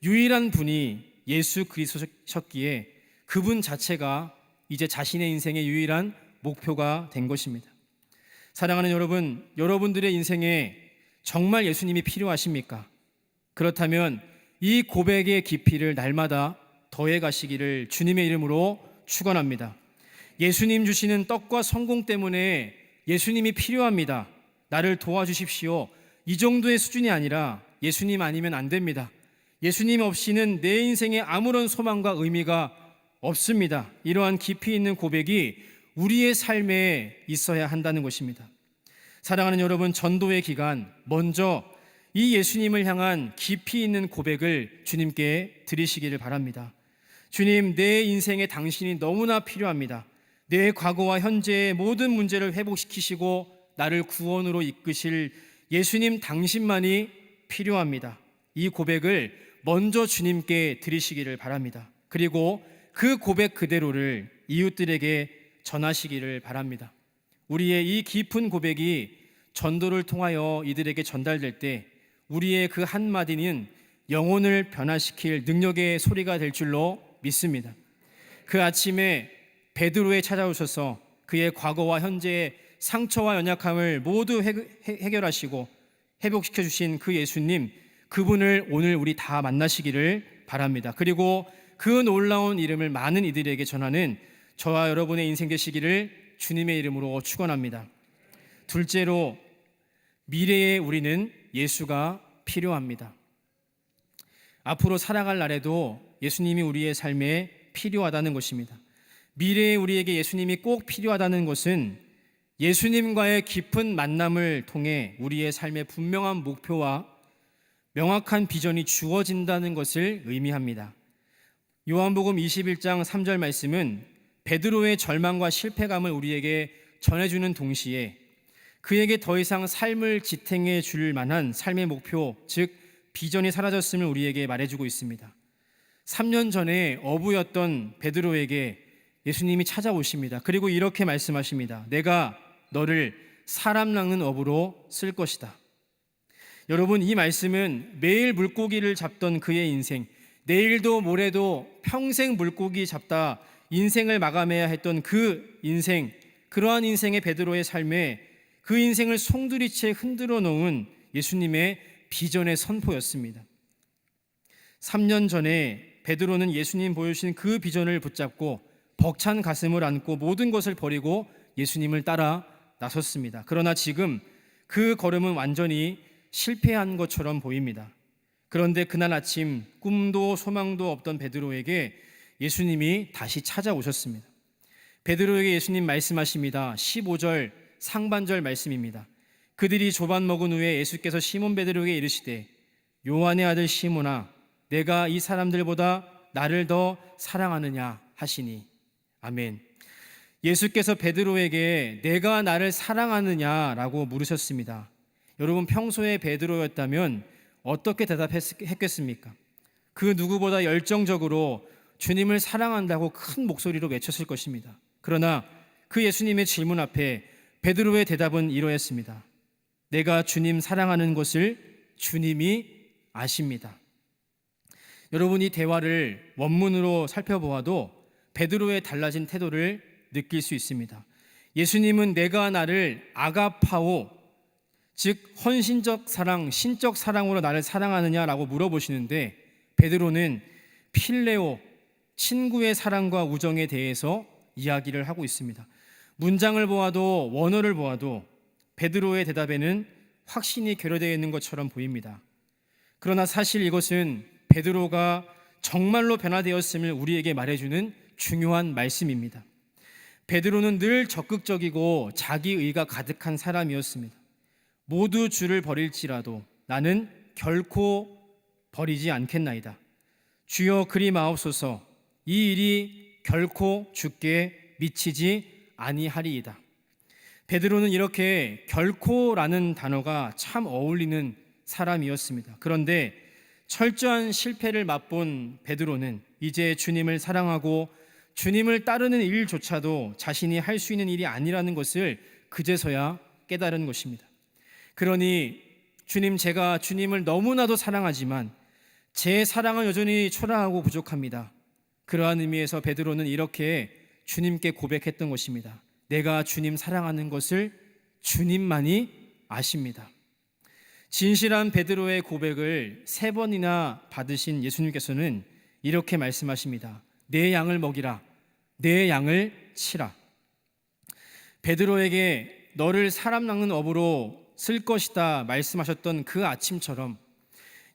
유일한 분이 예수 그리스도셨기에 그분 자체가 이제 자신의 인생의 유일한 목표가 된 것입니다. 사랑하는 여러분, 여러분들의 인생에 정말 예수님이 필요하십니까? 그렇다면 이 고백의 깊이를 날마다 더해 가시기를 주님의 이름으로 축원합니다. 예수님 주시는 떡과 성공 때문에 예수님이 필요합니다. 나를 도와주십시오. 이 정도의 수준이 아니라 예수님 아니면 안 됩니다. 예수님 없이는 내 인생에 아무런 소망과 의미가 없습니다. 이러한 깊이 있는 고백이 우리의 삶에 있어야 한다는 것입니다. 사랑하는 여러분, 전도의 기간 먼저 이 예수님을 향한 깊이 있는 고백을 주님께 드리시기를 바랍니다. 주님, 내 인생에 당신이 너무나 필요합니다. 내 과거와 현재의 모든 문제를 회복시키시고 나를 구원으로 이끄실 예수님 당신만이 필요합니다. 이 고백을 먼저 주님께 드리시기를 바랍니다. 그리고 그 고백 그대로를 이웃들에게 전하시기를 바랍니다. 우리의 이 깊은 고백이 전도를 통하여 이들에게 전달될 때 우리의 그 한마디는 영혼을 변화시킬 능력의 소리가 될 줄로 믿습니다. 그 아침에 베드로에 찾아오셔서 그의 과거와 현재의 상처와 연약함을 모두 해결하시고 회복시켜 주신 그 예수님, 그분을 오늘 우리 다 만나시기를 바랍니다. 그리고 그 놀라운 이름을 많은 이들에게 전하는 저와 여러분의 인생 되시기를 주님의 이름으로 축원합니다. 둘째로, 미래의 우리는 예수가 필요합니다. 앞으로 살아갈 날에도 예수님이 우리의 삶에 필요하다는 것입니다. 미래에 우리에게 예수님이 꼭 필요하다는 것은 예수님과의 깊은 만남을 통해 우리의 삶의 분명한 목표와 명확한 비전이 주어진다는 것을 의미합니다. 요한복음 21장 3절 말씀은 베드로의 절망과 실패감을 우리에게 전해주는 동시에 그에게 더 이상 삶을 지탱해 줄 만한 삶의 목표, 즉 비전이 사라졌음을 우리에게 말해주고 있습니다. 3년 전에 어부였던 베드로에게 예수님이 찾아오십니다. 그리고 이렇게 말씀하십니다. 내가 너를 사람 낚는 어부로 쓸 것이다. 여러분, 이 말씀은 매일 물고기를 잡던 그의 인생, 내일도 모레도 평생 물고기 잡다 인생을 마감해야 했던 그 인생, 그러한 인생의 베드로의 삶에 그 인생을 송두리째 흔들어 놓은 예수님의 비전의 선포였습니다. 3년 전에 베드로는 예수님 보여주신 그 비전을 붙잡고 벅찬 가슴을 안고 모든 것을 버리고 예수님을 따라 나섰습니다. 그러나 지금 그 걸음은 완전히 실패한 것처럼 보입니다. 그런데 그날 아침 꿈도 소망도 없던 베드로에게 예수님이 다시 찾아오셨습니다. 베드로에게 예수님 말씀하십니다. 15절 상반절 말씀입니다. 그들이 조반 먹은 후에 예수께서 시몬 베드로에게 이르시되 요한의 아들 시몬아 내가 이 사람들보다 나를 더 사랑하느냐 하시니. 아멘. 예수께서 베드로에게 내가 나를 사랑하느냐라고 물으셨습니다. 여러분, 평소에 베드로였다면 어떻게 대답했겠습니까? 그 누구보다 열정적으로 주님을 사랑한다고 큰 목소리로 외쳤을 것입니다. 그러나 그 예수님의 질문 앞에 베드로의 대답은 이러했습니다. 내가 주님 사랑하는 것을 주님이 아십니다. 여러분, 이 대화를 원문으로 살펴보아도 베드로의 달라진 태도를 느낄 수 있습니다. 예수님은 내가 나를 아가파오, 즉 헌신적 사랑, 신적 사랑으로 나를 사랑하느냐라고 물어보시는데 베드로는 필레오, 친구의 사랑과 우정에 대해서 이야기를 하고 있습니다. 문장을 보아도 원어를 보아도 베드로의 대답에는 확신이 결여되어 있는 것처럼 보입니다. 그러나 사실 이것은 베드로가 정말로 변화되었음을 우리에게 말해주는 중요한 말씀입니다. 베드로는 늘 적극적이고 자기의가 가득한 사람이었습니다. 모두 주를 버릴지라도 나는 결코 버리지 않겠나이다. 주여 그리 마옵소서. 이 일이 결코 주께 미치지 아니하리이다. 베드로는 이렇게 결코라는 단어가 참 어울리는 사람이었습니다. 그런데 철저한 실패를 맛본 베드로는 이제 주님을 사랑하고 주님을 따르는 일조차도 자신이 할 수 있는 일이 아니라는 것을 그제서야 깨달은 것입니다. 그러니 주님, 제가 주님을 너무나도 사랑하지만 제 사랑은 여전히 초라하고 부족합니다. 그러한 의미에서 베드로는 이렇게 주님께 고백했던 것입니다. 내가 주님 사랑하는 것을 주님만이 아십니다. 진실한 베드로의 고백을 3번이나 받으신 예수님께서는 이렇게 말씀하십니다. 내 양을 먹이라, 내 양을 치라. 베드로에게 너를 사람 낚는 어부로 쓸 것이다 말씀하셨던 그 아침처럼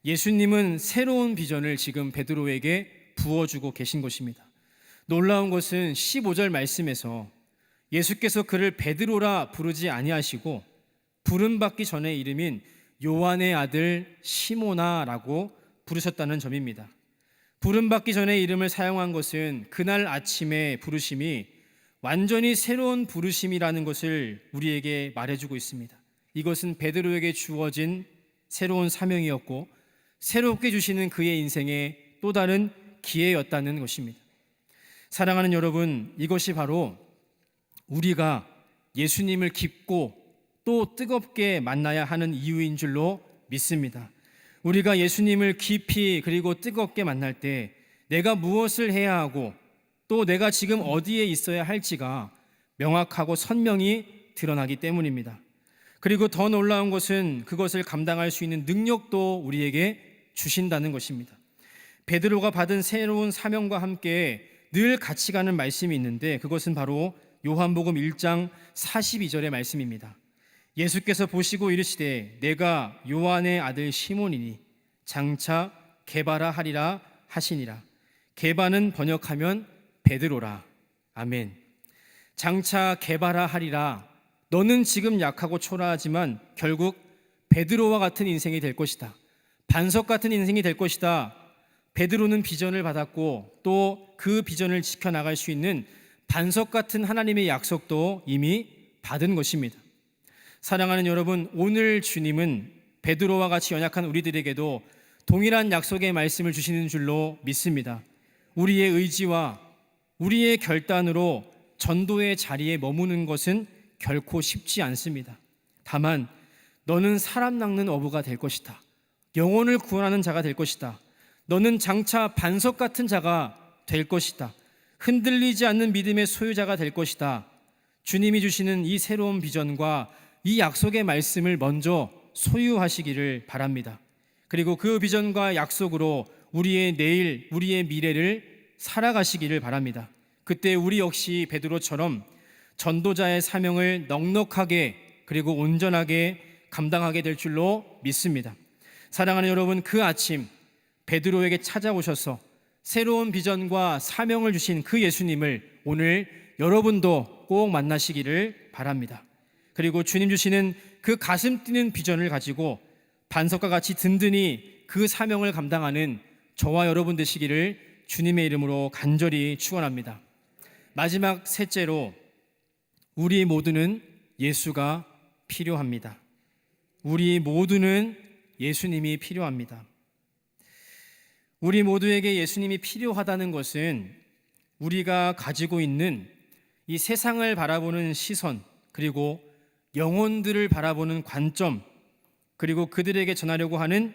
예수님은 새로운 비전을 지금 베드로에게 부어주고 계신 것입니다. 놀라운 것은 15절 말씀에서 예수께서 그를 베드로라 부르지 아니하시고 부름받기 전의 이름인 요한의 아들 시모나라고 부르셨다는 점입니다. 부름받기 전의 이름을 사용한 것은 그날 아침의 부르심이 완전히 새로운 부르심이라는 것을 우리에게 말해주고 있습니다. 이것은 베드로에게 주어진 새로운 사명이었고 새롭게 주시는 그의 인생의 또 다른 기회였다는 것입니다. 사랑하는 여러분, 이것이 바로 우리가 예수님을 깊고 또 뜨겁게 만나야 하는 이유인 줄로 믿습니다. 우리가 예수님을 깊이 그리고 뜨겁게 만날 때 내가 무엇을 해야 하고 또 내가 지금 어디에 있어야 할지가 명확하고 선명히 드러나기 때문입니다. 그리고 더 놀라운 것은 그것을 감당할 수 있는 능력도 우리에게 주신다는 것입니다. 베드로가 받은 새로운 사명과 함께 늘 같이 가는 말씀이 있는데 그것은 바로 요한복음 1장 42절의 말씀입니다. 예수께서 보시고 이르시되 내가 요한의 아들 시몬이니 장차 게바라 하리라 하시니라. 게바는 번역하면 베드로라. 아멘. 장차 게바라 하리라. 너는 지금 약하고 초라하지만 결국 베드로와 같은 인생이 될 것이다. 반석 같은 인생이 될 것이다. 베드로는 비전을 받았고 또 그 비전을 지켜나갈 수 있는 반석 같은 하나님의 약속도 이미 받은 것입니다. 사랑하는 여러분, 오늘 주님은 베드로와 같이 연약한 우리들에게도 동일한 약속의 말씀을 주시는 줄로 믿습니다. 우리의 의지와 우리의 결단으로 전도의 자리에 머무는 것은 결코 쉽지 않습니다. 다만 너는 사람 낚는 어부가 될 것이다. 영혼을 구원하는 자가 될 것이다. 너는 장차 반석 같은 자가 될 것이다. 흔들리지 않는 믿음의 소유자가 될 것이다. 주님이 주시는 이 새로운 비전과 이 약속의 말씀을 먼저 소유하시기를 바랍니다. 그리고 그 비전과 약속으로 우리의 내일, 우리의 미래를 살아가시기를 바랍니다. 그때 우리 역시 베드로처럼 전도자의 사명을 넉넉하게 그리고 온전하게 감당하게 될 줄로 믿습니다. 사랑하는 여러분, 그 아침 베드로에게 찾아오셔서 새로운 비전과 사명을 주신 그 예수님을 오늘 여러분도 꼭 만나시기를 바랍니다. 그리고 주님 주시는 그 가슴 뛰는 비전을 가지고 반석과 같이 든든히 그 사명을 감당하는 저와 여러분 되시기를 주님의 이름으로 간절히 축원합니다. 마지막 셋째로, 우리 모두는 예수가 필요합니다. 우리 모두는 예수님이 필요합니다. 우리 모두에게 예수님이 필요하다는 것은 우리가 가지고 있는 이 세상을 바라보는 시선, 그리고 영혼들을 바라보는 관점, 그리고 그들에게 전하려고 하는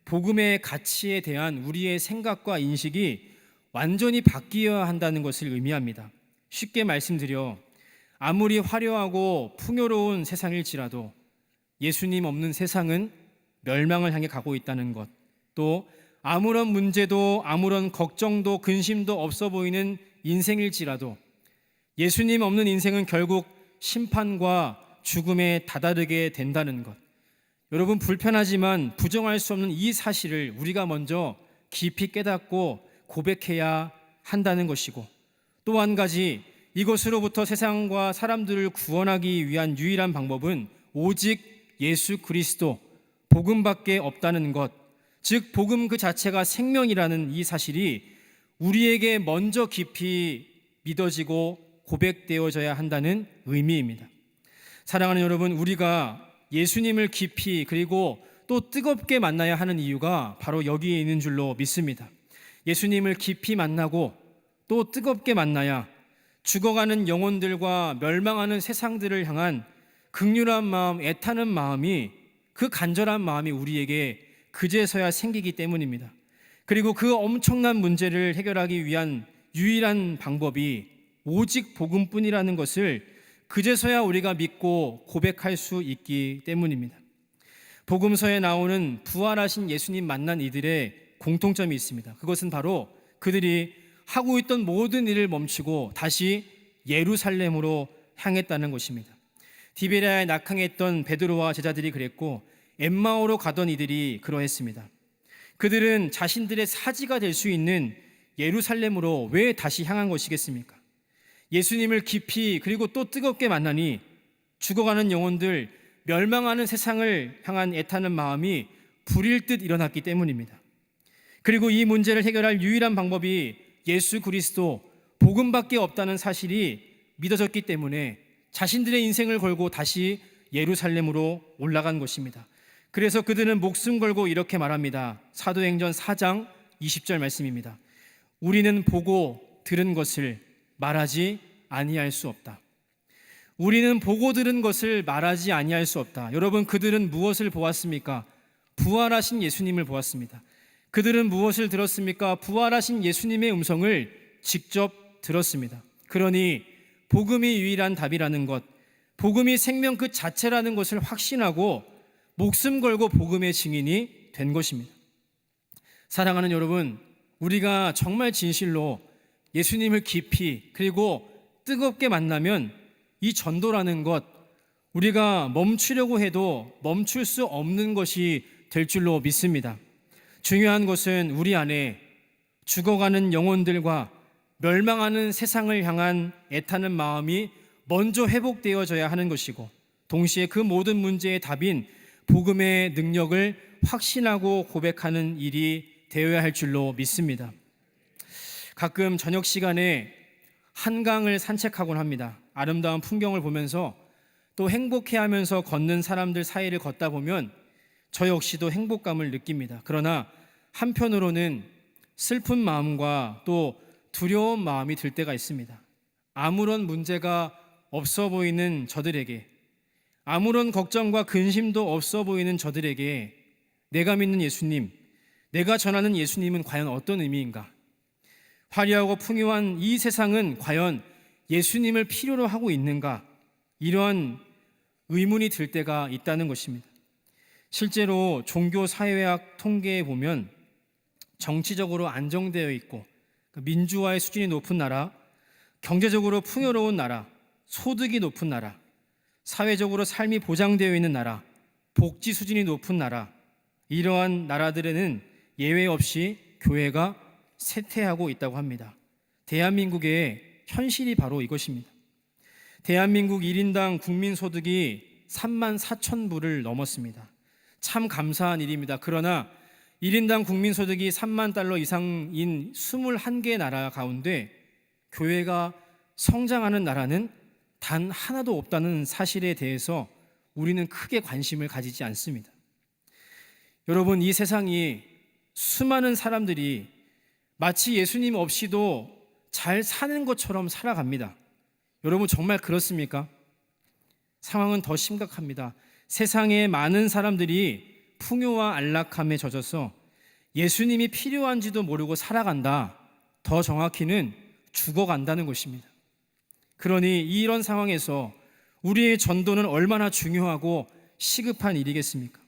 복음의 가치에 대한 우리의 생각과 인식이 완전히 바뀌어야 한다는 것을 의미합니다. 쉽게 말씀드려 아무리 화려하고 풍요로운 세상일지라도 예수님 없는 세상은 멸망을 향해 가고 있다는 것, 또 아무런 문제도 아무런 걱정도 근심도 없어 보이는 인생일지라도 예수님 없는 인생은 결국 심판과 죽음에 다다르게 된다는 것, 여러분, 불편하지만 부정할 수 없는 이 사실을 우리가 먼저 깊이 깨닫고 고백해야 한다는 것이고, 또 한 가지, 이것으로부터 세상과 사람들을 구원하기 위한 유일한 방법은 오직 예수 그리스도 복음밖에 없다는 것, 즉 복음 그 자체가 생명이라는 이 사실이 우리에게 먼저 깊이 믿어지고 고백되어져야 한다는 의미입니다. 사랑하는 여러분, 우리가 예수님을 깊이 그리고 또 뜨겁게 만나야 하는 이유가 바로 여기에 있는 줄로 믿습니다. 예수님을 깊이 만나고 또 뜨겁게 만나야 죽어가는 영혼들과 멸망하는 세상들을 향한 긍휼한 마음, 애타는 마음이, 그 간절한 마음이 우리에게 그제서야 생기기 때문입니다. 그리고 그 엄청난 문제를 해결하기 위한 유일한 방법이 오직 복음뿐이라는 것을 그제서야 우리가 믿고 고백할 수 있기 때문입니다. 복음서에 나오는 부활하신 예수님 만난 이들의 공통점이 있습니다. 그것은 바로 그들이 하고 있던 모든 일을 멈추고 다시 예루살렘으로 향했다는 것입니다. 디베랴에 낙항했던 베드로와 제자들이 그랬고, 엠마오로 가던 이들이 그러했습니다. 그들은 자신들의 사지가 될 수 있는 예루살렘으로 왜 다시 향한 것이겠습니까? 예수님을 깊이 그리고 또 뜨겁게 만나니 죽어가는 영혼들, 멸망하는 세상을 향한 애타는 마음이 불일 듯 일어났기 때문입니다. 그리고 이 문제를 해결할 유일한 방법이 예수 그리스도 복음밖에 없다는 사실이 믿어졌기 때문에 자신들의 인생을 걸고 다시 예루살렘으로 올라간 것입니다. 그래서 그들은 목숨 걸고 이렇게 말합니다. 사도행전 4장 20절 말씀입니다. 우리는 보고 들은 것을 말하지 아니할 수 없다. 우리는 보고 들은 것을 말하지 아니할 수 없다. 여러분, 그들은 무엇을 보았습니까? 부활하신 예수님을 보았습니다. 그들은 무엇을 들었습니까? 부활하신 예수님의 음성을 직접 들었습니다. 그러니 복음이 유일한 답이라는 것, 복음이 생명 그 자체라는 것을 확신하고 목숨 걸고 복음의 증인이 된 것입니다. 사랑하는 여러분, 우리가 정말 진실로 예수님을 깊이 그리고 뜨겁게 만나면 이 전도라는 것, 우리가 멈추려고 해도 멈출 수 없는 것이 될 줄로 믿습니다. 중요한 것은 우리 안에 죽어가는 영혼들과 멸망하는 세상을 향한 애타는 마음이 먼저 회복되어져야 하는 것이고, 동시에 그 모든 문제의 답인 복음의 능력을 확신하고 고백하는 일이 되어야 할 줄로 믿습니다. 가끔 저녁 시간에 한강을 산책하곤 합니다. 아름다운 풍경을 보면서 또 행복해하면서 걷는 사람들 사이를 걷다 보면 저 역시도 행복감을 느낍니다. 그러나 한편으로는 슬픈 마음과 또 두려운 마음이 들 때가 있습니다. 아무런 문제가 없어 보이는 저들에게, 아무런 걱정과 근심도 없어 보이는 저들에게 내가 믿는 예수님, 내가 전하는 예수님은 과연 어떤 의미인가? 화려하고 풍요한 이 세상은 과연 예수님을 필요로 하고 있는가? 이러한 의문이 들 때가 있다는 것입니다. 실제로 종교사회학 통계에 보면 정치적으로 안정되어 있고 민주화의 수준이 높은 나라, 경제적으로 풍요로운 나라, 소득이 높은 나라, 사회적으로 삶이 보장되어 있는 나라, 복지 수준이 높은 나라, 이러한 나라들에는 예외 없이 교회가 쇠퇴하고 있다고 합니다. 대한민국의 현실이 바로 이것입니다. 대한민국 1인당 국민소득이 34,000불을 넘었습니다. 참 감사한 일입니다. 그러나 1인당 국민소득이 3만 달러 이상인 21개 나라 가운데 교회가 성장하는 나라는 단 하나도 없다는 사실에 대해서 우리는 크게 관심을 가지지 않습니다. 여러분, 이 세상이 수많은 사람들이 마치 예수님 없이도 잘 사는 것처럼 살아갑니다. 여러분, 정말 그렇습니까? 상황은 더 심각합니다. 세상에 많은 사람들이 풍요와 안락함에 젖어서 예수님이 필요한지도 모르고 살아간다. 더 정확히는 죽어간다는 것입니다. 그러니 이런 상황에서 우리의 전도는 얼마나 중요하고 시급한 일이겠습니까?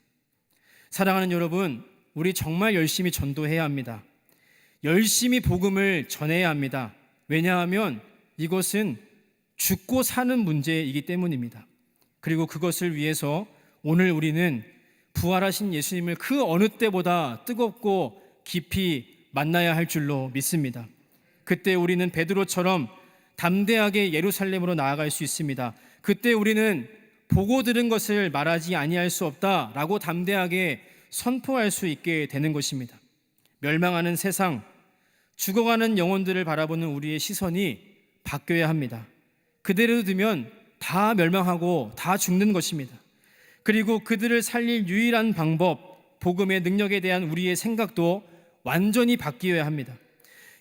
사랑하는 여러분, 우리 정말 열심히 전도해야 합니다. 열심히 복음을 전해야 합니다. 왜냐하면 이것은 죽고 사는 문제이기 때문입니다. 그리고 그것을 위해서 오늘 우리는 부활하신 예수님을 그 어느 때보다 뜨겁고 깊이 만나야 할 줄로 믿습니다. 그때 우리는 베드로처럼 담대하게 예루살렘으로 나아갈 수 있습니다. 그때 우리는 보고 들은 것을 말하지 아니할 수 없다라고 담대하게 선포할 수 있게 되는 것입니다. 멸망하는 세상, 죽어가는 영혼들을 바라보는 우리의 시선이 바뀌어야 합니다. 그대로 두면 다 멸망하고 다 죽는 것입니다. 그리고 그들을 살릴 유일한 방법, 복음의 능력에 대한 우리의 생각도 완전히 바뀌어야 합니다.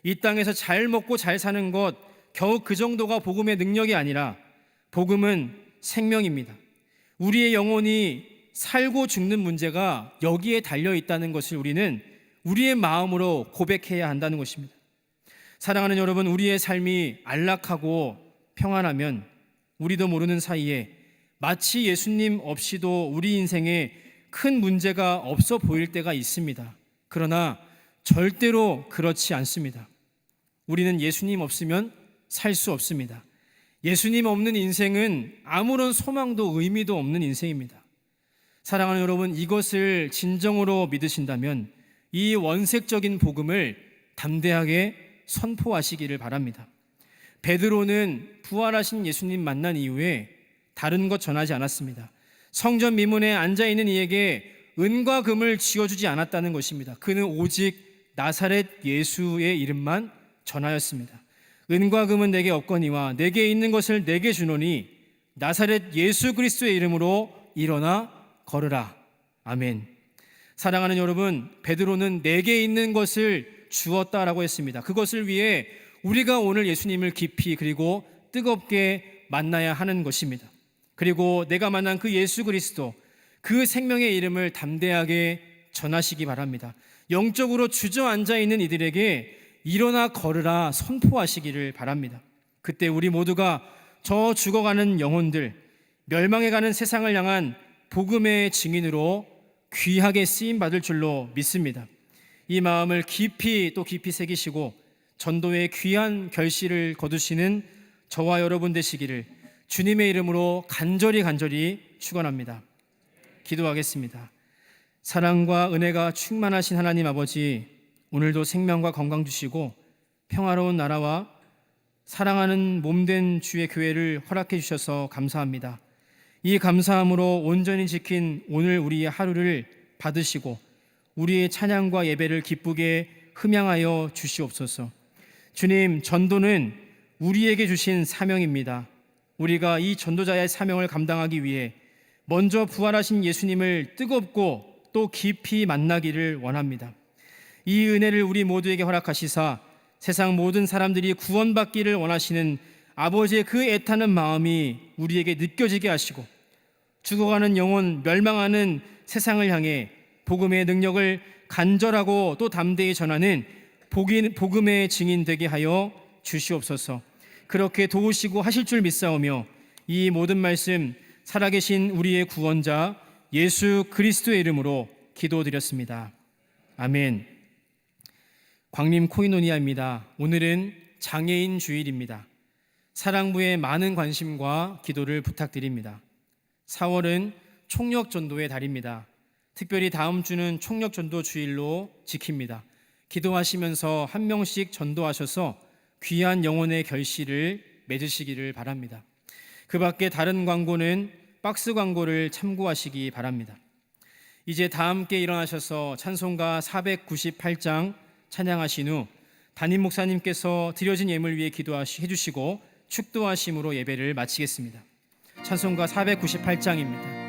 이 땅에서 잘 먹고 잘 사는 것, 겨우 그 정도가 복음의 능력이 아니라 복음은 생명입니다. 우리의 영혼이 살고 죽는 문제가 여기에 달려 있다는 것을 우리는 우리의 마음으로 고백해야 한다는 것입니다. 사랑하는 여러분, 우리의 삶이 안락하고 평안하면 우리도 모르는 사이에 마치 예수님 없이도 우리 인생에 큰 문제가 없어 보일 때가 있습니다. 그러나 절대로 그렇지 않습니다. 우리는 예수님 없으면 살 수 없습니다. 예수님 없는 인생은 아무런 소망도 의미도 없는 인생입니다. 사랑하는 여러분, 이것을 진정으로 믿으신다면 이 원색적인 복음을 담대하게 선포하시기를 바랍니다. 베드로는 부활하신 예수님 만난 이후에 다른 것 전하지 않았습니다. 성전 미문에 앉아있는 이에게 은과 금을 쥐어주지 않았다는 것입니다. 그는 오직 나사렛 예수의 이름만 전하였습니다. 은과 금은 내게 없거니와 내게 있는 것을 내게 주노니 나사렛 예수 그리스도의 이름으로 일어나 걸으라. 아멘. 사랑하는 여러분, 베드로는 내게 있는 것을 주었다라고 했습니다. 그것을 위해 우리가 오늘 예수님을 깊이 그리고 뜨겁게 만나야 하는 것입니다. 그리고 내가 만난 그 예수 그리스도, 그 생명의 이름을 담대하게 전하시기 바랍니다. 영적으로 주저앉아 있는 이들에게 일어나 걸으라 선포하시기를 바랍니다. 그때 우리 모두가 저 죽어가는 영혼들, 멸망해가는 세상을 향한 복음의 증인으로 귀하게 쓰임받을 줄로 믿습니다. 이 마음을 깊이 또 깊이 새기시고 전도의 귀한 결실을 거두시는 저와 여러분 되시기를 주님의 이름으로 간절히 축원합니다. 기도하겠습니다. 사랑과 은혜가 충만하신 하나님 아버지, 오늘도 생명과 건강 주시고 평화로운 나라와 사랑하는 몸된 주의 교회를 허락해 주셔서 감사합니다. 이 감사함으로 온전히 지킨 오늘 우리의 하루를 받으시고 우리의 찬양과 예배를 기쁘게 흠양하여 주시옵소서. 주님, 전도는 우리에게 주신 사명입니다. 우리가 이 전도자의 사명을 감당하기 위해 먼저 부활하신 예수님을 뜨겁고 또 깊이 만나기를 원합니다. 이 은혜를 우리 모두에게 허락하시사 세상 모든 사람들이 구원받기를 원하시는 아버지의 그 애타는 마음이 우리에게 느껴지게 하시고 죽어가는 영혼, 멸망하는 세상을 향해 복음의 능력을 간절하고 또 담대히 전하는 복음의 증인 되게 하여 주시옵소서. 그렇게 도우시고 하실 줄 믿사오며 이 모든 말씀 살아계신 우리의 구원자 예수 그리스도의 이름으로 기도드렸습니다. 아멘. 광림 코이노니아입니다. 오늘은 장애인 주일입니다. 사랑부의 많은 관심과 기도를 부탁드립니다. 4월은 총력전도의 달입니다. 특별히 다음 주는 총력전도 주일로 지킵니다. 기도하시면서 한 명씩 전도하셔서 귀한 영혼의 결실을 맺으시기를 바랍니다. 그 밖에 다른 광고는 박스 광고를 참고하시기 바랍니다. 이제 다 함께 일어나셔서 찬송가 498장 찬양하신 후 담임 목사님께서 드려진 예물 위에 기도해 주시고 축도하심으로 예배를 마치겠습니다. 찬송가 498장입니다.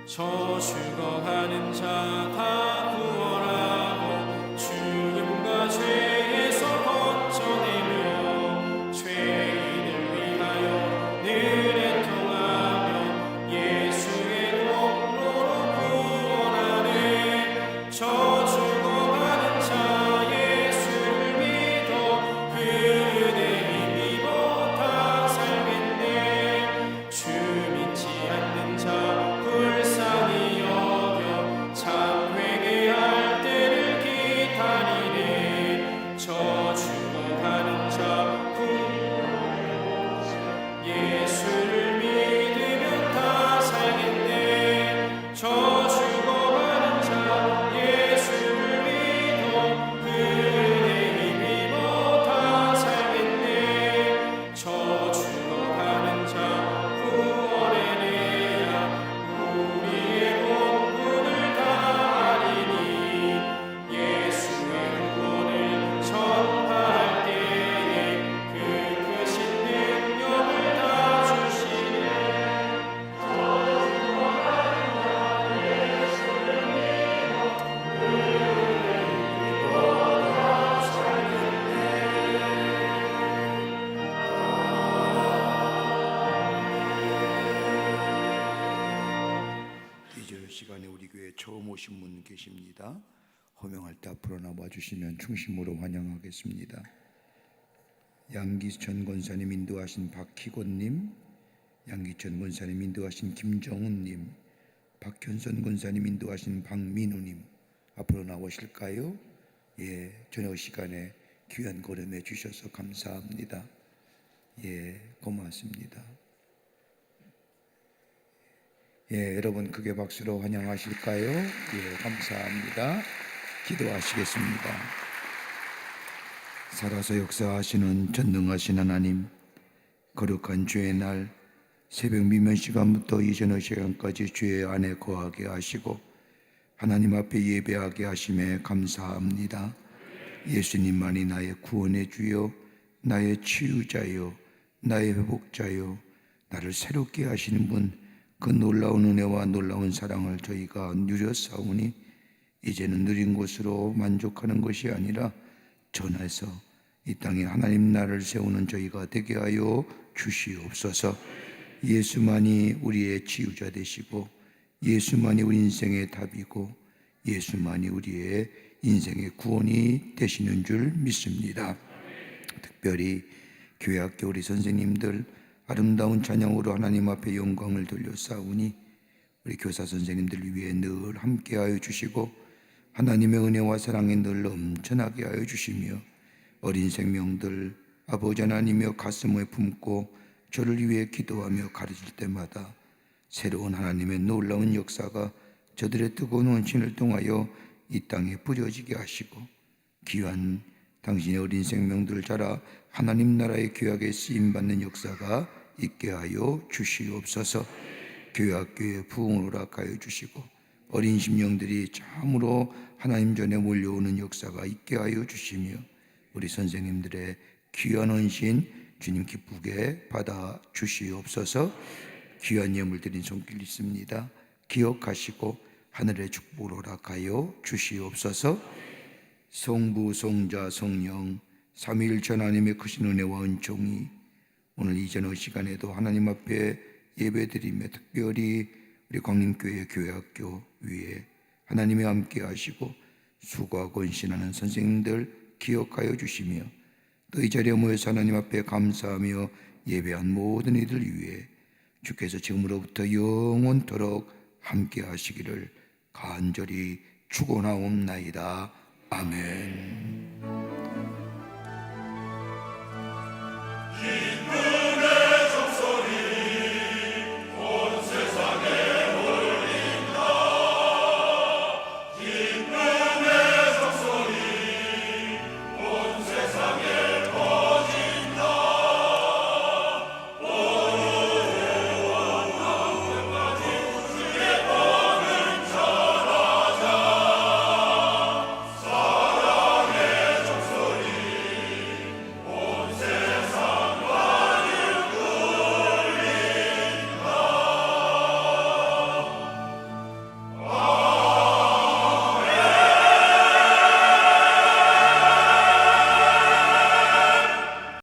저 죽어가는 자 다 구원하고 죽음과 죄에서 건져내며 죄인을 위하여 늘 애통하며 예수의 공로로 구원하네. 저 죽어가는 자 예수를 믿어 그 은혜 힘입어 다 살겠네. 주 믿지 않는 자 불쌍히 여겨 참 회개할 때를 기다리네. 저 죽어가는 자 예수를 믿으면 다 살겠네. 저 죽어가는 자 예수를 믿어 그 은혜 힘입어 다 살겠네. 저 죽어가는 자 구원의 내야 우리의 본분을 다하리니. 예수의 구원을 전파할 때에 그 크신 능력을 다 주시네. 이제 시간에 우리 교회에 처음 오신 분 계십니다. 호명할 때 앞으로 나와 주시면 충심으로 환영하겠습니다. 양기천 권사님 인도하신 박희곤님, 양기천 권사님 인도하신 김정훈님, 박현선 권사님 인도하신 박민우님 앞으로 나오실까요? 예, 저녁 시간에 귀한 걸음해 주셔서 감사합니다. 예, 고맙습니다. 예, 여러분 크게 박수로 환영하실까요? 예, 감사합니다. 기도하시겠습니다. 살아서 역사하시는 전능하신 하나님, 거룩한 주의 날 새벽 미면 시간부터 이전의 시간까지 주의 안에 거하게 하시고 하나님 앞에 예배하게 하심에 감사합니다. 예수님만이 나의 구원의 주요, 나의 치유자요, 나의 회복자요, 나를 새롭게 하시는 분, 그 놀라운 은혜와 놀라운 사랑을 저희가 누렸사오니 이제는 누린 것으로 만족하는 것이 아니라 전해서 이 땅에 하나님 나라를 세우는 저희가 되게 하여 주시옵소서. 예수만이 우리의 치유자 되시고 예수만이 우리 인생의 답이고 예수만이 우리의 인생의 구원이 되시는 줄 믿습니다. 특별히 교회학교 우리 선생님들 아름다운 찬양으로 하나님 앞에 영광을 돌려 싸우니 우리 교사 선생님들 위해 늘 함께하여 주시고 하나님의 은혜와 사랑에 늘 넘쳐나게 하여 주시며 어린 생명들 아버지 하나님여 가슴에 품고 저를 위해 기도하며 가르칠 때마다 새로운 하나님의 놀라운 역사가 저들의 뜨거운 원신을 통하여 이 땅에 뿌려지게 하시고 귀한 당신의 어린 생명들 자라 하나님 나라의 교약에 쓰임받는 역사가 있게 하여 주시옵소서. 교회학교의 부흥을 허락하여 주시고 어린 심령들이 참으로 하나님 전에 몰려오는 역사가 있게 하여 주시며 우리 선생님들의 귀한 헌신 주님 기쁘게 받아 주시옵소서. 귀한 예물 드린 손길 있습니다. 기억하시고 하늘의 축복을 허락하여 주시옵소서. 성부 성자 성령 삼위일체 하나님의 크신 은혜와 은총이 오늘 이 저녁 시간에도 하나님 앞에 예배드리며 특별히 우리 광림교회 교회학교 위에 하나님이 함께 하시고 수고하고 헌신하는 선생님들 기억하여 주시며 또 이 자리에 모여서 하나님 앞에 감사하며 예배한 모든 이들 위해 주께서 지금으로부터 영원토록 함께 하시기를 간절히 축원하옵나이다. 아멘.